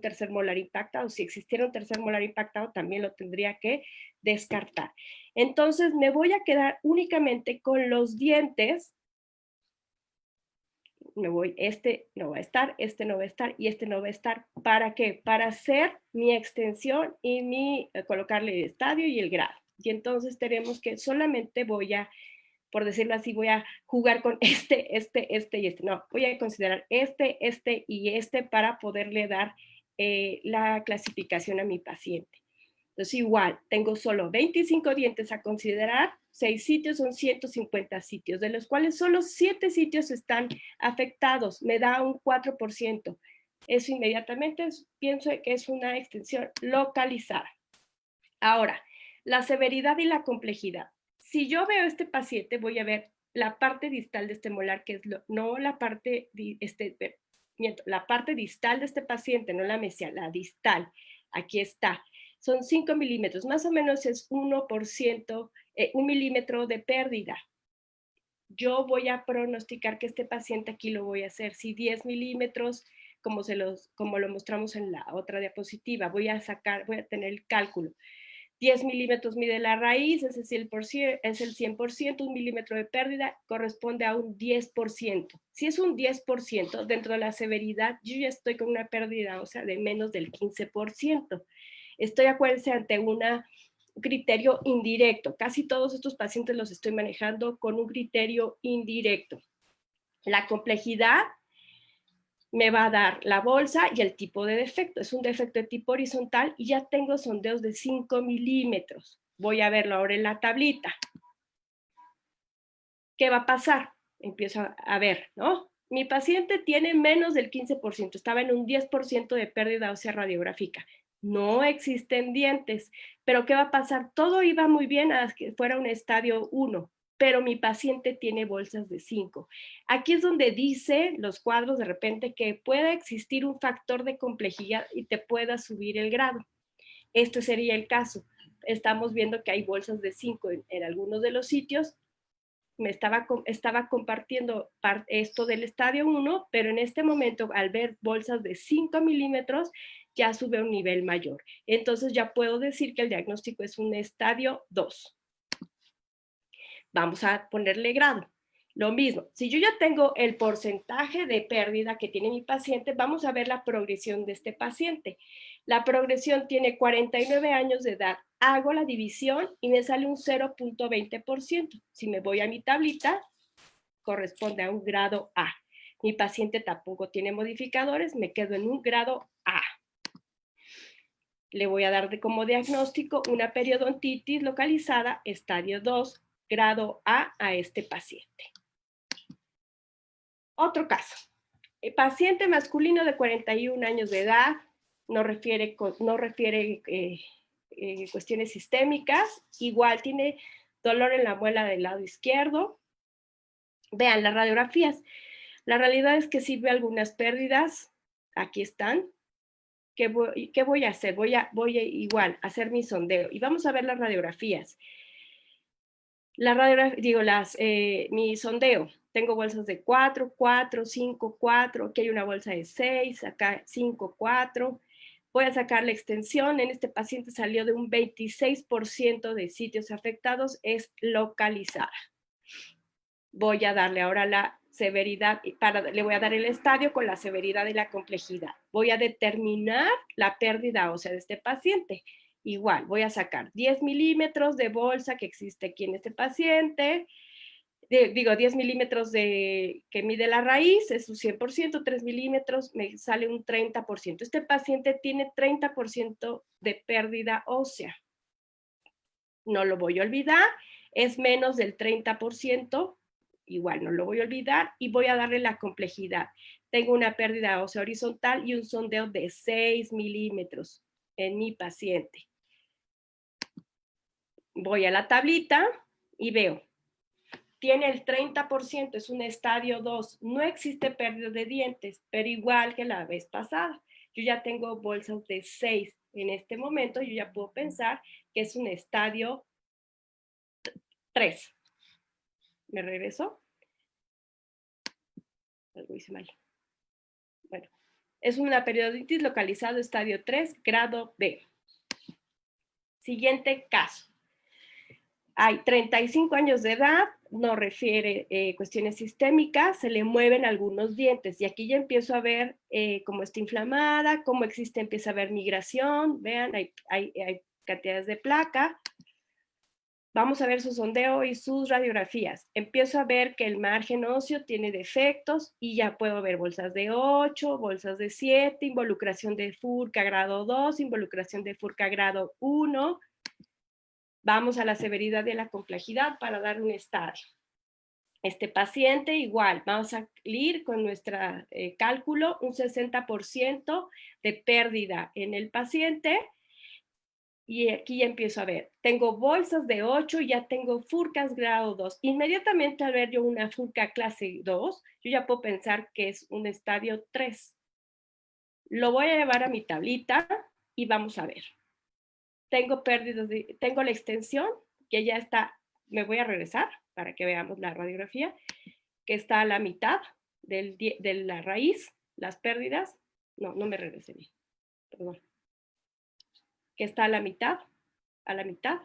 tercer molar impactado. Si existiera un tercer molar impactado, también lo tendría que descartar. Entonces me voy a quedar únicamente con los dientes. Este no va a estar, este no va a estar y este no va a estar. ¿Para qué? Para hacer mi extensión y colocarle el estadio y el grado. Y entonces tenemos que solamente por decirlo así, voy a jugar con este y este. No, voy a considerar este y este para poderle dar la clasificación a mi paciente. Entonces, igual, tengo solo 25 dientes a considerar, 6 sitios son 150 sitios, de los cuales solo 7 sitios están afectados, me da un 4%. Eso inmediatamente pienso que es una extensión localizada. Ahora, la severidad y la complejidad. Si yo veo a este paciente, voy a ver la parte distal de este molar, que es no la parte, la parte distal de este paciente, no la mesial, la distal. Aquí está. Son 5 milímetros, más o menos es 1%, 1 milímetro de pérdida. Yo voy a pronosticar que este paciente aquí lo voy a hacer. Si 10 milímetros, como lo mostramos en la otra diapositiva, voy a tener el cálculo. 10 milímetros mide la raíz, es el 100%, 1 milímetro de pérdida corresponde a un 10%. Si es un 10%, dentro de la severidad, yo ya estoy con una pérdida, o sea, de menos del 15%. Estoy, acuérdense, ante un criterio indirecto. Casi todos estos pacientes los estoy manejando con un criterio indirecto. La complejidad me va a dar la bolsa y el tipo de defecto. Es un defecto de tipo horizontal y ya tengo sondeos de 5 milímetros. Voy a verlo ahora en la tablita. ¿Qué va a pasar? Empiezo a ver, ¿no? Mi paciente tiene menos del 15%, estaba en un 10% de pérdida ósea radiográfica. No existen dientes, pero ¿qué va a pasar? Todo iba muy bien hasta que fuera un estadio 1, pero mi paciente tiene bolsas de 5. Aquí es donde dice los cuadros de repente que puede existir un factor de complejidad y te pueda subir el grado. Este sería el caso. Estamos viendo que hay bolsas de 5 en algunos de los sitios. Me estaba compartiendo esto del estadio 1, pero en este momento, al ver bolsas de 5 milímetros, ya sube a un nivel mayor. Entonces ya puedo decir que el diagnóstico es un estadio 2. Vamos a ponerle grado. Lo mismo, si yo ya tengo el porcentaje de pérdida que tiene mi paciente, vamos a ver la progresión de este paciente. La progresión tiene 49 años de edad. Hago la división y me sale un 0.20%. Si me voy a mi tablita, corresponde a un grado A. Mi paciente tampoco tiene modificadores, me quedo en un grado A. Le voy a dar como diagnóstico una periodontitis localizada, estadio 2, grado A este paciente. Otro caso. El paciente masculino de 41 años de edad, no refiere cuestiones sistémicas, igual tiene dolor en la muela del lado izquierdo. Vean las radiografías. La realidad es que sí veo algunas pérdidas, aquí están. ¿Qué voy a hacer? Voy a igual hacer mi sondeo y vamos a ver las radiografías. Mi sondeo. Tengo bolsas de 4, 4, 5, 4. Aquí hay una bolsa de 6, acá 5, 4. Voy a sacar la extensión. En este paciente salió de un 26% de sitios afectados, es localizada. Voy a darle ahora la severidad, le voy a dar el estadio con la severidad y la complejidad. Voy a determinar la pérdida ósea de este paciente. Igual, voy a sacar 10 milímetros de bolsa que existe aquí en este paciente. 10 milímetros que mide la raíz, es un 100%, 3 milímetros, me sale un 30%. Este paciente tiene 30% de pérdida ósea. No lo voy a olvidar, es menos del 30%, igual no lo voy a olvidar, y voy a darle la complejidad. Tengo una pérdida ósea horizontal y un sondeo de 6 milímetros en mi paciente. Voy a la tablita y veo, tiene el 30%, es un estadio 2, no existe pérdida de dientes, pero igual que la vez pasada. Yo ya tengo bolsas de 6 en este momento, yo ya puedo pensar que es un estadio 3. ¿Me regreso? Algo hice mal. Bueno, es una periodontitis localizado estadio 3, grado B. Siguiente caso. Hay 35 años de edad, no refiere cuestiones sistémicas, se le mueven algunos dientes y aquí ya empiezo a ver cómo está inflamada, cómo existe, empieza a haber migración, vean, hay cantidades de placa. Vamos a ver su sondeo y sus radiografías. Empiezo a ver que el margen óseo tiene defectos y ya puedo ver bolsas de 8, bolsas de 7, involucración de Furca grado 2, involucración de Furca grado 1. Vamos a la severidad y a la complejidad para dar un estadio. Este paciente igual, vamos a salir con nuestro cálculo un 60% de pérdida en el paciente. Y aquí ya empiezo a ver, tengo bolsas de 8, ya tengo Furcas grado 2. Inmediatamente al ver yo una Furca clase 2, yo ya puedo pensar que es un estadio 3. Lo voy a llevar a mi tablita y vamos a ver. Tengo pérdidas, tengo la extensión, que ya está, me voy a regresar para que veamos la radiografía, que está a la mitad de la raíz, las pérdidas. No me regresé bien, perdón. Que está a la mitad, a la mitad.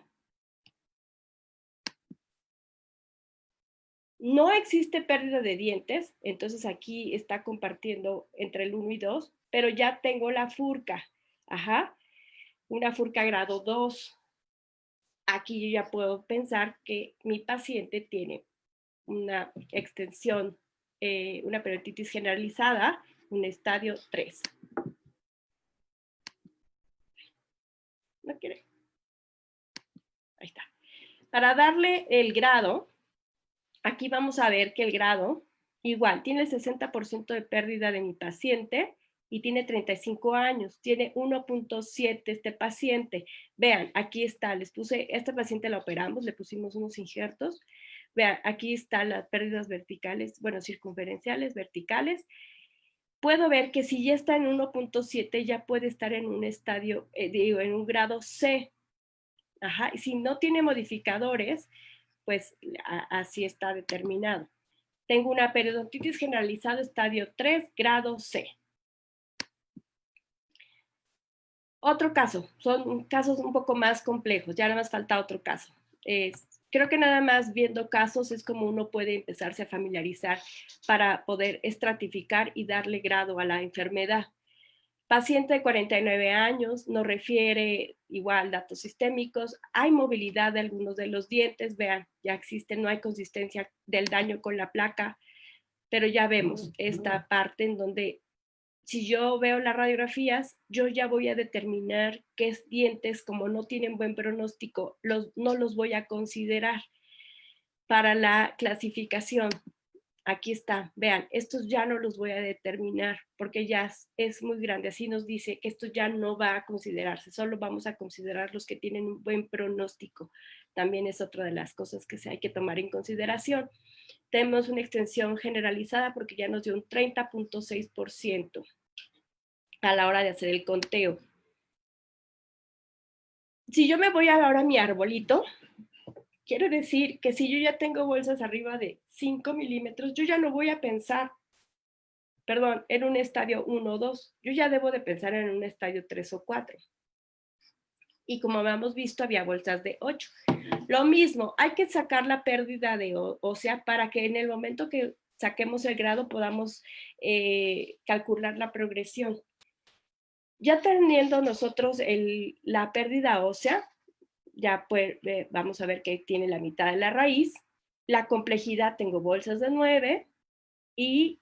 No existe pérdida de dientes, entonces aquí está compartiendo entre el 1 y 2, pero ya tengo la Furca, una Furca grado 2. Aquí yo ya puedo pensar que mi paciente tiene una extensión, una periodontitis generalizada, un estadio 3. No quiere. Ahí está. Para darle el grado, aquí vamos a ver que el grado igual tiene el 60% de pérdida de mi paciente y tiene 35 años, tiene 1.7 este paciente. Vean, aquí está, les puse, este paciente la operamos, le pusimos unos injertos. Vean, aquí están las pérdidas verticales, bueno, circunferenciales, verticales. Puedo ver que si ya está en 1.7 ya puede estar en un estadio, en un grado C. Y si no tiene modificadores, pues así está determinado. Tengo una periodontitis generalizada estadio 3, grado C. Otro caso, son casos un poco más complejos, ya nada más falta otro caso. creo que nada más viendo casos es como uno puede empezarse a familiarizar para poder estratificar y darle grado a la enfermedad. Paciente de 49 años, nos refiere igual datos sistémicos, hay movilidad de algunos de los dientes, vean, ya existe, no hay consistencia del daño con la placa, pero ya vemos esta parte en donde si yo veo las radiografías, yo ya voy a determinar qué dientes, como no tienen buen pronóstico, no los voy a considerar para la clasificación. Aquí está, vean, estos ya no los voy a determinar porque ya es muy grande, así nos dice que esto ya no va a considerarse, solo vamos a considerar los que tienen un buen pronóstico. También es otra de las cosas que hay que tomar en consideración. Tenemos una extensión generalizada porque ya nos dio un 30.6% a la hora de hacer el conteo. Si yo me voy ahora a mi arbolito, quiere decir que si yo ya tengo bolsas arriba de 5 milímetros, yo ya no voy a pensar, perdón, en un estadio 1 o 2, yo ya debo de pensar en un estadio 3 o 4. Y como habíamos visto, había bolsas de 8. Lo mismo, hay que sacar la pérdida de ósea para que en el momento que saquemos el grado podamos calcular la progresión. Ya teniendo nosotros la pérdida ósea, ya pues vamos a ver que tiene la mitad de la raíz. La complejidad, tengo bolsas de 9 y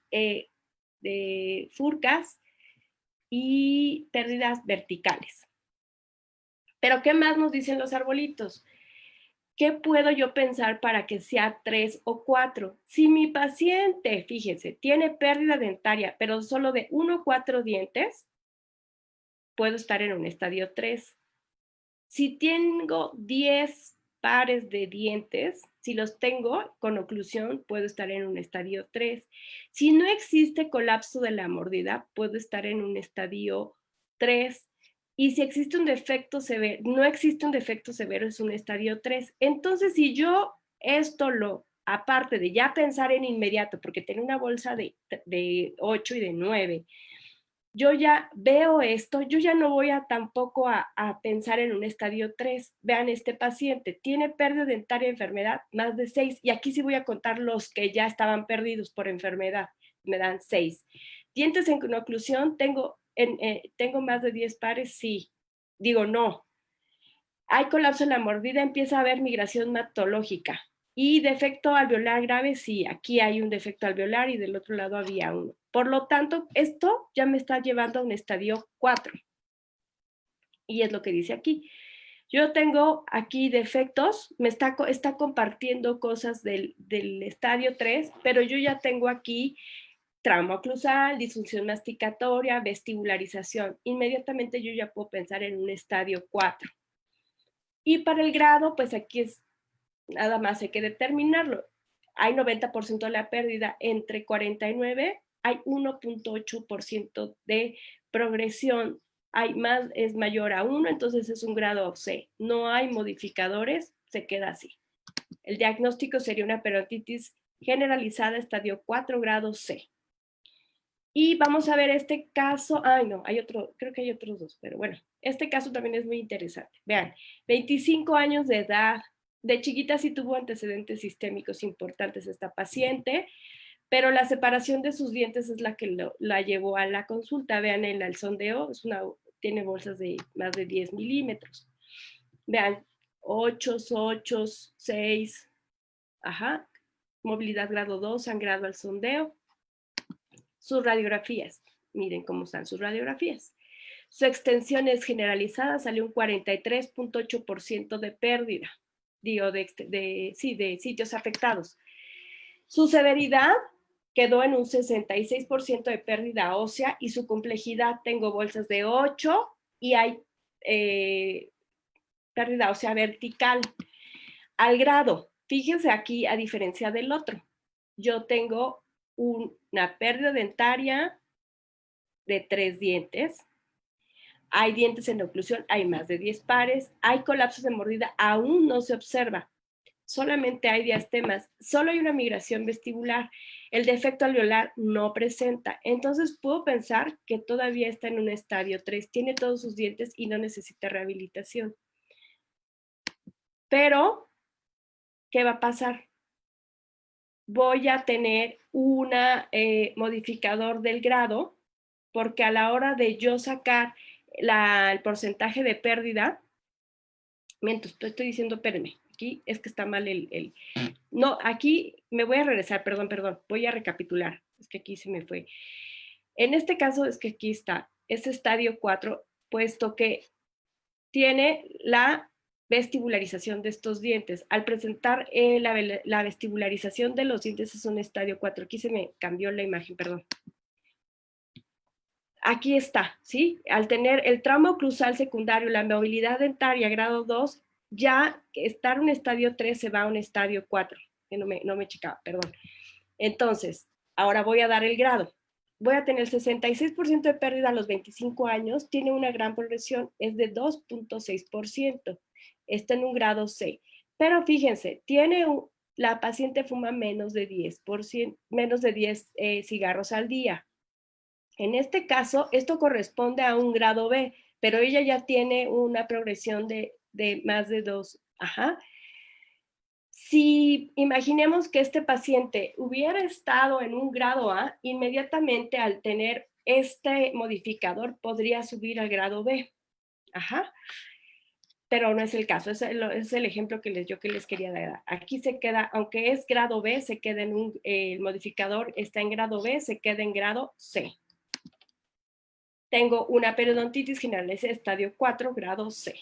de furcas y pérdidas verticales. Pero ¿qué más nos dicen los arbolitos? ¿Qué puedo yo pensar para que sea 3 o 4? Si mi paciente, fíjense, tiene pérdida dentaria, pero solo de 1 o 4 dientes, puedo estar en un estadio 3. Si tengo 10 pares de dientes, si los tengo con oclusión, puedo estar en un estadio 3. Si no existe colapso de la mordida, puedo estar en un estadio 3. Y si existe un defecto severo, no existe un defecto severo, es un estadio 3. Entonces, si yo aparte de ya pensar en inmediato, porque tengo una bolsa de 8 y de 9, yo ya veo esto, yo ya no voy tampoco a pensar en un estadio 3. Vean, este paciente tiene pérdida dentaria de enfermedad, más de 6, y aquí sí voy a contar los que ya estaban perdidos por enfermedad, me dan 6. Dientes en oclusión, tengo más de 10 pares, sí. Digo, no. Hay colapso en la mordida, empieza a haber migración matológica. Y defecto alveolar grave, sí, aquí hay un defecto alveolar y del otro lado había uno. Por lo tanto, esto ya me está llevando a un estadio 4. Y es lo que dice aquí. Yo tengo aquí defectos, me está compartiendo cosas del estadio 3, pero yo ya tengo aquí trauma oclusal, disfunción masticatoria, vestibularización. Inmediatamente yo ya puedo pensar en un estadio 4. Y para el grado, pues aquí es nada más hay que determinarlo. Hay 90% de la pérdida entre 49, hay 1.8% de progresión. Es mayor a 1, entonces es un grado C. No hay modificadores, se queda así. El diagnóstico sería una periodontitis generalizada, estadio 4, grado C. Y vamos a ver este caso, no, hay otro, creo que hay otros dos, pero bueno, este caso también es muy interesante. Vean, 25 años de edad, de chiquita sí tuvo antecedentes sistémicos importantes esta paciente, pero la separación de sus dientes es la que la llevó a la consulta. Vean el sondeo, tiene bolsas de más de 10 milímetros. Vean, 8, 8, 6, ajá, movilidad grado 2, sangrado al sondeo. Sus radiografías, miren cómo están sus radiografías. Su extensión es generalizada, salió un 43.8% de pérdida, digo, de sitios afectados. Su severidad quedó en un 66% de pérdida ósea y su complejidad, tengo bolsas de 8 y hay pérdida ósea vertical. Al grado, fíjense aquí a diferencia del otro, yo tengo una pérdida dentaria de 3 dientes, hay dientes en oclusión, hay más de 10 pares, hay colapsos de mordida, aún no se observa, solamente hay diastemas, solo hay una migración vestibular, el defecto alveolar no presenta, entonces puedo pensar que todavía está en un estadio 3, tiene todos sus dientes y no necesita rehabilitación. Pero ¿qué va a pasar? Voy a tener un modificador del grado, porque a la hora de yo sacar el porcentaje de pérdida, miento, estoy diciendo, espérenme, aquí es que está mal no, aquí me voy a regresar, perdón, voy a recapitular, es que aquí se me fue. En este caso es que aquí está, es estadio 4, puesto que tiene la vestibularización de estos dientes. Al presentar la vestibularización de los dientes es un estadio 4. Aquí se me cambió la imagen, perdón. Aquí está, ¿sí? Al tener el tramo oclusal secundario, la movilidad dentaria grado 2, ya estar en un estadio 3 se va a un estadio 4, que no me checaba, perdón. Entonces, ahora voy a dar el grado. Voy a tener 66% de pérdida a los 25 años, tiene una gran progresión, es de 2.6%, está en un grado C. Pero fíjense, la paciente fuma menos de 10%, menos de 10 cigarros al día. En este caso, esto corresponde a un grado B, pero ella ya tiene una progresión de más de 2. Ajá. Si imaginemos que este paciente hubiera estado en un grado A, inmediatamente al tener este modificador podría subir al grado B. Ajá. Pero no es el caso, es el ejemplo que les quería dar. Aquí se queda, aunque es grado B, se queda el modificador está en grado B, se queda en grado C. Tengo una periodontitis generalizada estadio 4, grado C.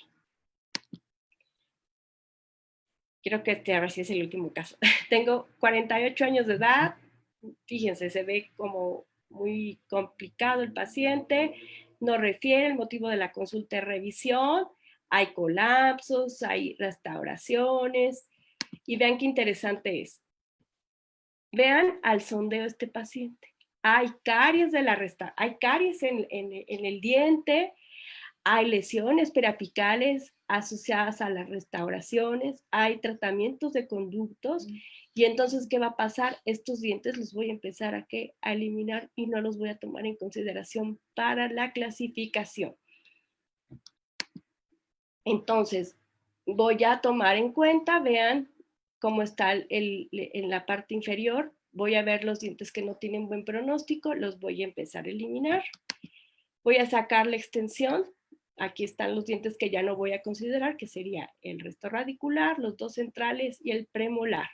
Quiero que a ver si es el último caso. Tengo 48 años de edad. Fíjense, se ve como muy complicado el paciente. No refiere el motivo de la consulta de revisión. Hay colapsos, hay restauraciones. Y vean qué interesante es. Vean al sondeo de este paciente. Hay caries hay caries en el diente, hay lesiones periapicales asociadas a las restauraciones, hay tratamientos de conductos, y entonces, ¿qué va a pasar? Estos dientes los voy a empezar a eliminar y no los voy a tomar en consideración para la clasificación. Entonces, voy a tomar en cuenta, vean cómo está en la parte inferior, voy a ver los dientes que no tienen buen pronóstico, los voy a empezar a eliminar. Voy a sacar la extensión. Aquí están los dientes que ya no voy a considerar, que sería el resto radicular, los dos centrales y el premolar.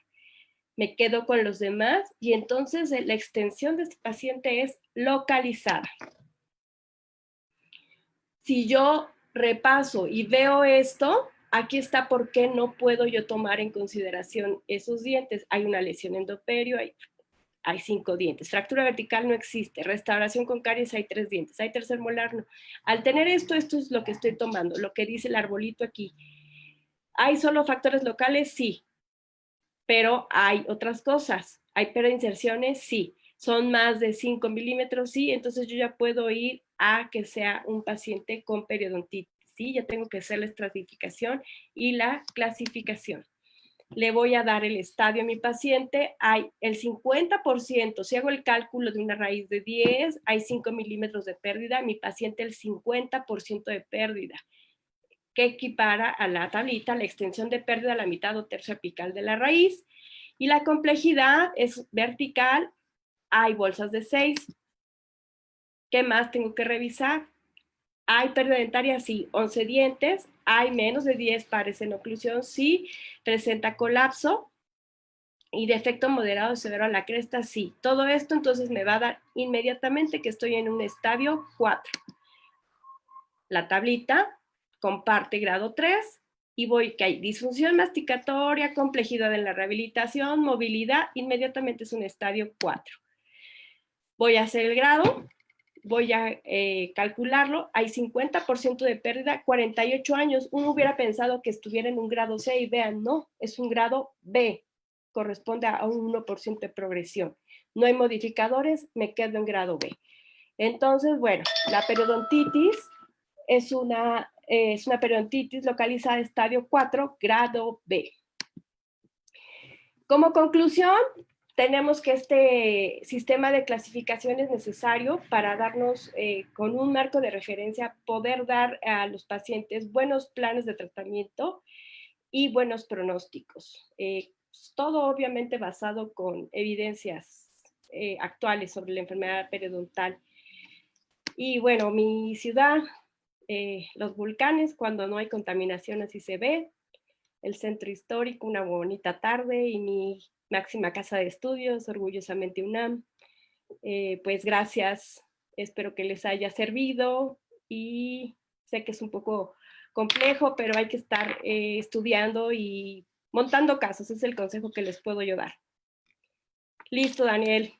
Me quedo con los demás y entonces la extensión de este paciente es localizada. Si yo repaso y veo esto, aquí está por qué no puedo yo tomar en consideración esos dientes. Hay una lesión endoperio, hay 5 dientes. Fractura vertical no existe. Restauración con caries hay 3 dientes. Hay tercer molar no. Al tener esto es lo que estoy tomando, lo que dice el arbolito aquí. ¿Hay solo factores locales? Sí. Pero hay otras cosas. ¿Hay inserciones? Sí. ¿Son más de 5 milímetros? Sí. Entonces yo ya puedo ir a que sea un paciente con periodontitis. Sí, ya tengo que hacer la estratificación y la clasificación. Le voy a dar el estadio a mi paciente, hay el 50%, si hago el cálculo de una raíz de 10, hay 5 milímetros de pérdida, mi paciente el 50% de pérdida, que equipara a la tablita la extensión de pérdida a la mitad o tercio apical de la raíz, y la complejidad es vertical, hay bolsas de 6. ¿Qué más tengo que revisar? ¿Hay pérdida dentaria? Sí. 11 dientes. ¿Hay menos de 10 pares en oclusión? Sí. ¿Presenta colapso? Y defecto moderado severo a la cresta, sí. Todo esto entonces me va a dar inmediatamente que estoy en un estadio 4. La tablita comparte grado 3 y voy que hay disfunción masticatoria, complejidad en la rehabilitación, movilidad, inmediatamente es un estadio 4. Voy a hacer el grado, voy a calcularlo, hay 50% de pérdida, 48 años, uno hubiera pensado que estuviera en un grado C y vean, no, es un grado B, corresponde a un 1% de progresión. No hay modificadores, me quedo en grado B. Entonces, bueno, la periodontitis es una periodontitis localizada en estadio 4, grado B. Como conclusión, tenemos que este sistema de clasificación es necesario para darnos con un marco de referencia, poder dar a los pacientes buenos planes de tratamiento y buenos pronósticos. todo obviamente basado con evidencias actuales sobre la enfermedad periodontal. Y bueno, mi ciudad, los volcanes, cuando no hay contaminación así se ve, el centro histórico, una bonita tarde y mi máxima casa de estudios, orgullosamente UNAM. Pues gracias, espero que les haya servido y sé que es un poco complejo, pero hay que estar estudiando y montando casos, es el consejo que les puedo yo dar. Listo, Daniel.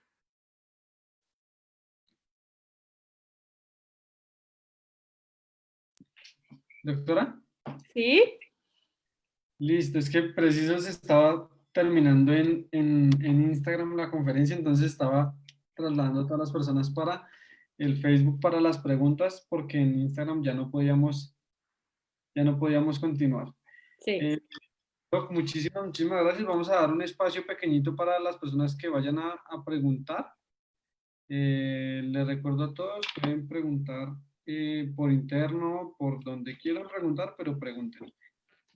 Doctora.
¿Sí?
Listo, es que preciso se estaba terminando en Instagram la conferencia, entonces estaba trasladando a todas las personas para el Facebook para las preguntas, porque en Instagram ya no podíamos continuar.
Sí.
Doc, muchísimas gracias. Vamos a dar un espacio pequeñito para las personas que vayan a preguntar. Les recuerdo a todos, pueden preguntar por interno, por donde quieran preguntar, pero pregunten.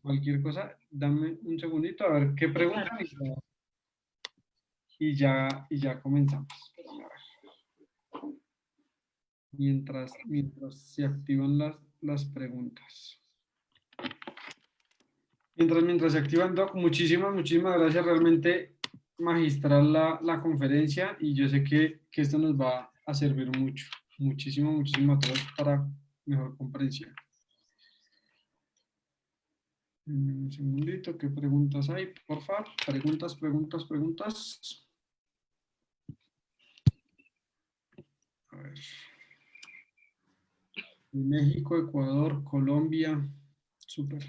Cualquier cosa, dame un segundito a ver qué preguntan y ya comenzamos. Espérame a ver. Mientras se activan las preguntas. Mientras se activan, Doc, muchísimas gracias. Realmente magistral la conferencia y yo sé que esto nos va a servir mucho. Muchísimo a todos para mejor comprensión. Un segundito, ¿qué preguntas hay? Por favor, preguntas. A ver. México, Ecuador, Colombia. Súper.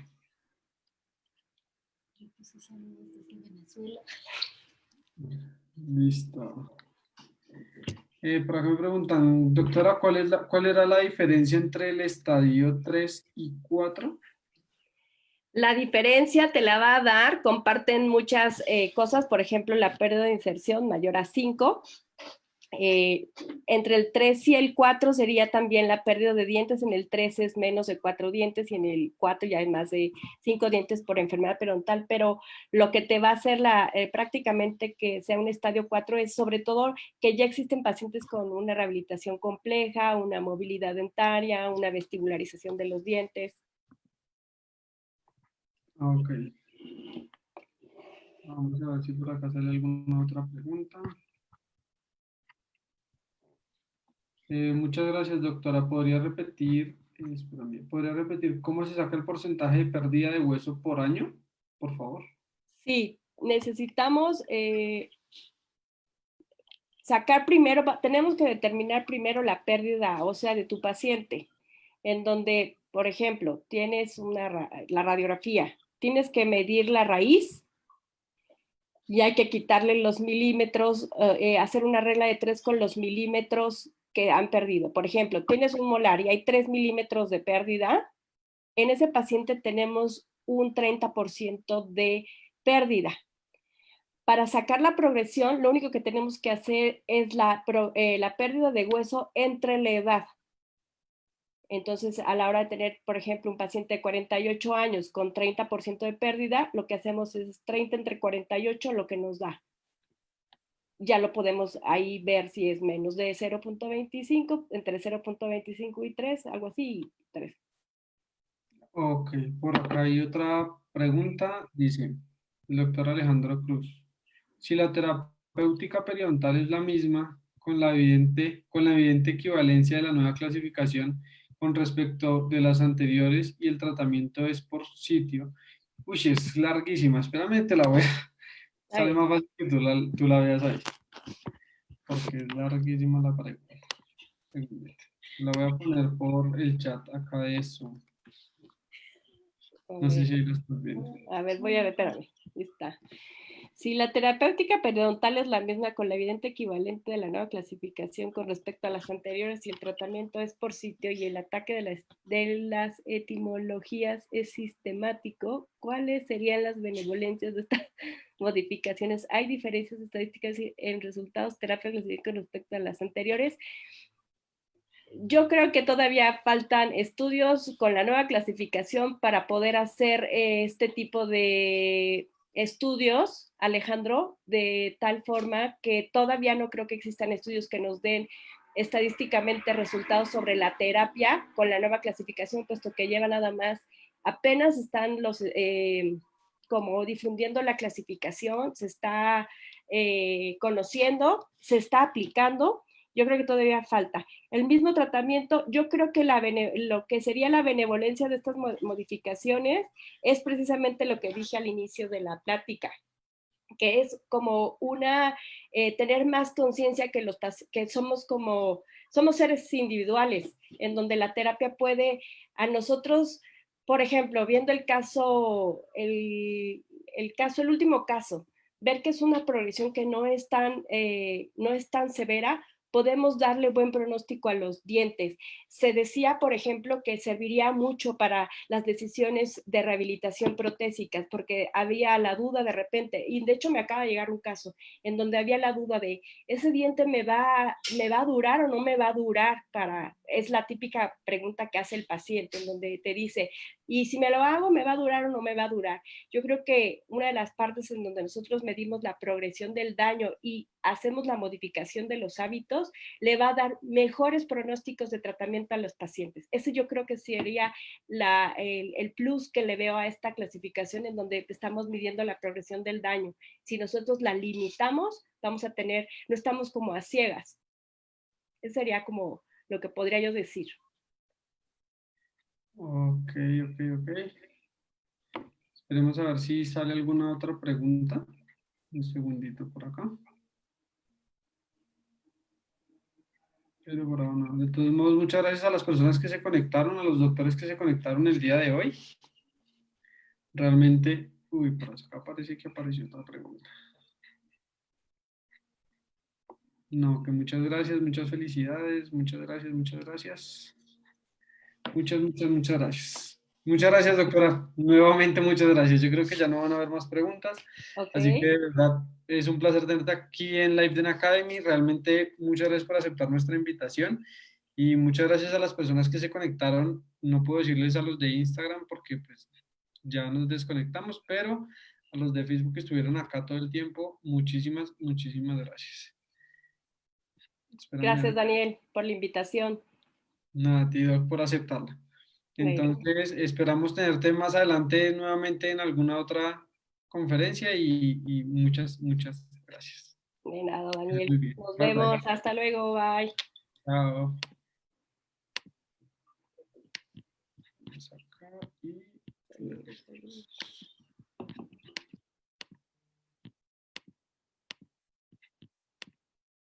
Listo. Por acá me preguntan, doctora, ¿cuál era la diferencia entre el estadio 3 y 4?
La diferencia te la va a dar, comparten muchas cosas, por ejemplo, la pérdida de inserción mayor a 5. Entre el 3 y el 4 sería también la pérdida de dientes. En el 3 es menos de 4 dientes y en el 4 ya hay más de 5 dientes por enfermedad periodontal, pero lo que te va a hacer prácticamente que sea un estadio 4 es sobre todo que ya existen pacientes con una rehabilitación compleja, una movilidad dentaria, una vestibularización de los dientes.
Ok. Vamos a ver si por acá sale alguna otra pregunta. Muchas gracias, doctora. ¿Podría repetir cómo se saca el porcentaje de pérdida de hueso por año, por favor?
Sí, necesitamos sacar primero, tenemos que determinar primero la pérdida ósea de tu paciente, en donde, por ejemplo, tienes la radiografía, tienes que medir la raíz y hay que quitarle los milímetros, hacer una regla de 3 con los milímetros que han perdido. Por ejemplo, tienes un molar y hay 3 milímetros de pérdida, en ese paciente tenemos un 30% de pérdida. Para sacar la progresión, lo único que tenemos que hacer es la pérdida de hueso entre la edad. Entonces, a la hora de tener, por ejemplo, un paciente de 48 años con 30% de pérdida, lo que hacemos es 30 entre 48, lo que nos da. Ya lo podemos ahí ver si es menos de 0.25, entre 0.25 y 3, algo así, 3.
Ok, por acá hay otra pregunta. Dice el doctor Alejandro Cruz. Si la terapéutica periodontal es la misma con la evidente equivalencia de la nueva clasificación con respecto de las anteriores y el tratamiento es por sitio. Uy, es larguísima. Espérame, te la voy a... Sale más fácil que tú la veas ahí. Porque es larguísima la pregunta. La voy a poner por el chat acá de Zoom. No sé si lo estás viendo.
A ver, voy a ver, espérame. Ahí está. Si la terapéutica periodontal es la misma con la evidente equivalente de la nueva clasificación con respecto a las anteriores y el tratamiento es por sitio y el ataque de las etimologías es sistemático, ¿cuáles serían las benevolencias de estas modificaciones? ¿Hay diferencias estadísticas en resultados terapéuticos con respecto a las anteriores? Yo creo que todavía faltan estudios con la nueva clasificación para poder hacer este tipo de estudios, Alejandro, de tal forma que todavía no creo que existan estudios que nos den estadísticamente resultados sobre la terapia con la nueva clasificación, puesto que lleva nada más, apenas están los, como difundiendo la clasificación, se está conociendo, se está aplicando. Yo creo que todavía falta. El mismo tratamiento, yo creo que lo que sería la benevolencia de estas modificaciones es precisamente lo que dije al inicio de la plática, que es como tener más conciencia que somos seres individuales, en donde la terapia puede a nosotros, por ejemplo, viendo el último caso, ver que es una progresión que no es tan severa, podemos darle buen pronóstico a los dientes. Se decía, por ejemplo, que serviría mucho para las decisiones de rehabilitación protésicas, porque había la duda de repente, y de hecho me acaba de llegar un caso en donde había la duda de, ¿ese diente me va a durar o no me va a durar? Es la típica pregunta que hace el paciente, en donde te dice, ¿y si me lo hago, me va a durar o no me va a durar? Yo creo que una de las partes en donde nosotros medimos la progresión del daño y hacemos la modificación de los hábitos, le va a dar mejores pronósticos de tratamiento a los pacientes. Ese yo creo que sería el plus que le veo a esta clasificación en donde estamos midiendo la progresión del daño. Si nosotros la limitamos, no estamos como a ciegas. Ese sería como lo que podría yo decir.
Ok. Esperemos a ver si sale alguna otra pregunta. Un segundito por acá. Pero por ahora no. De todos modos, muchas gracias a las personas que se conectaron, a los doctores que se conectaron el día de hoy. Realmente, uy, por acá parece que apareció otra pregunta. No, que muchas gracias, muchas felicidades, muchas gracias, muchas gracias. Muchas gracias. Muchas gracias, doctora. Nuevamente, muchas gracias. Yo creo que ya no van a haber más preguntas.
Ok.
Así que, de verdad, es un placer tenerte aquí en Live Den Academy. Realmente, muchas gracias por aceptar nuestra invitación. Y muchas gracias a las personas que se conectaron. No puedo decirles a los de Instagram porque pues ya nos desconectamos, pero a los de Facebook que estuvieron acá todo el tiempo, muchísimas gracias. Espérame.
Gracias, Daniel, por la invitación.
Nada, a ti, Doc, por aceptarla.
Bueno,
Entonces, esperamos tenerte más adelante nuevamente en alguna otra conferencia y muchas gracias.
de nada, Daniel.
Muy bien.
Nos
Bye bye.
vemos. Hasta luego. Bye.
Chao. Vamos acá y...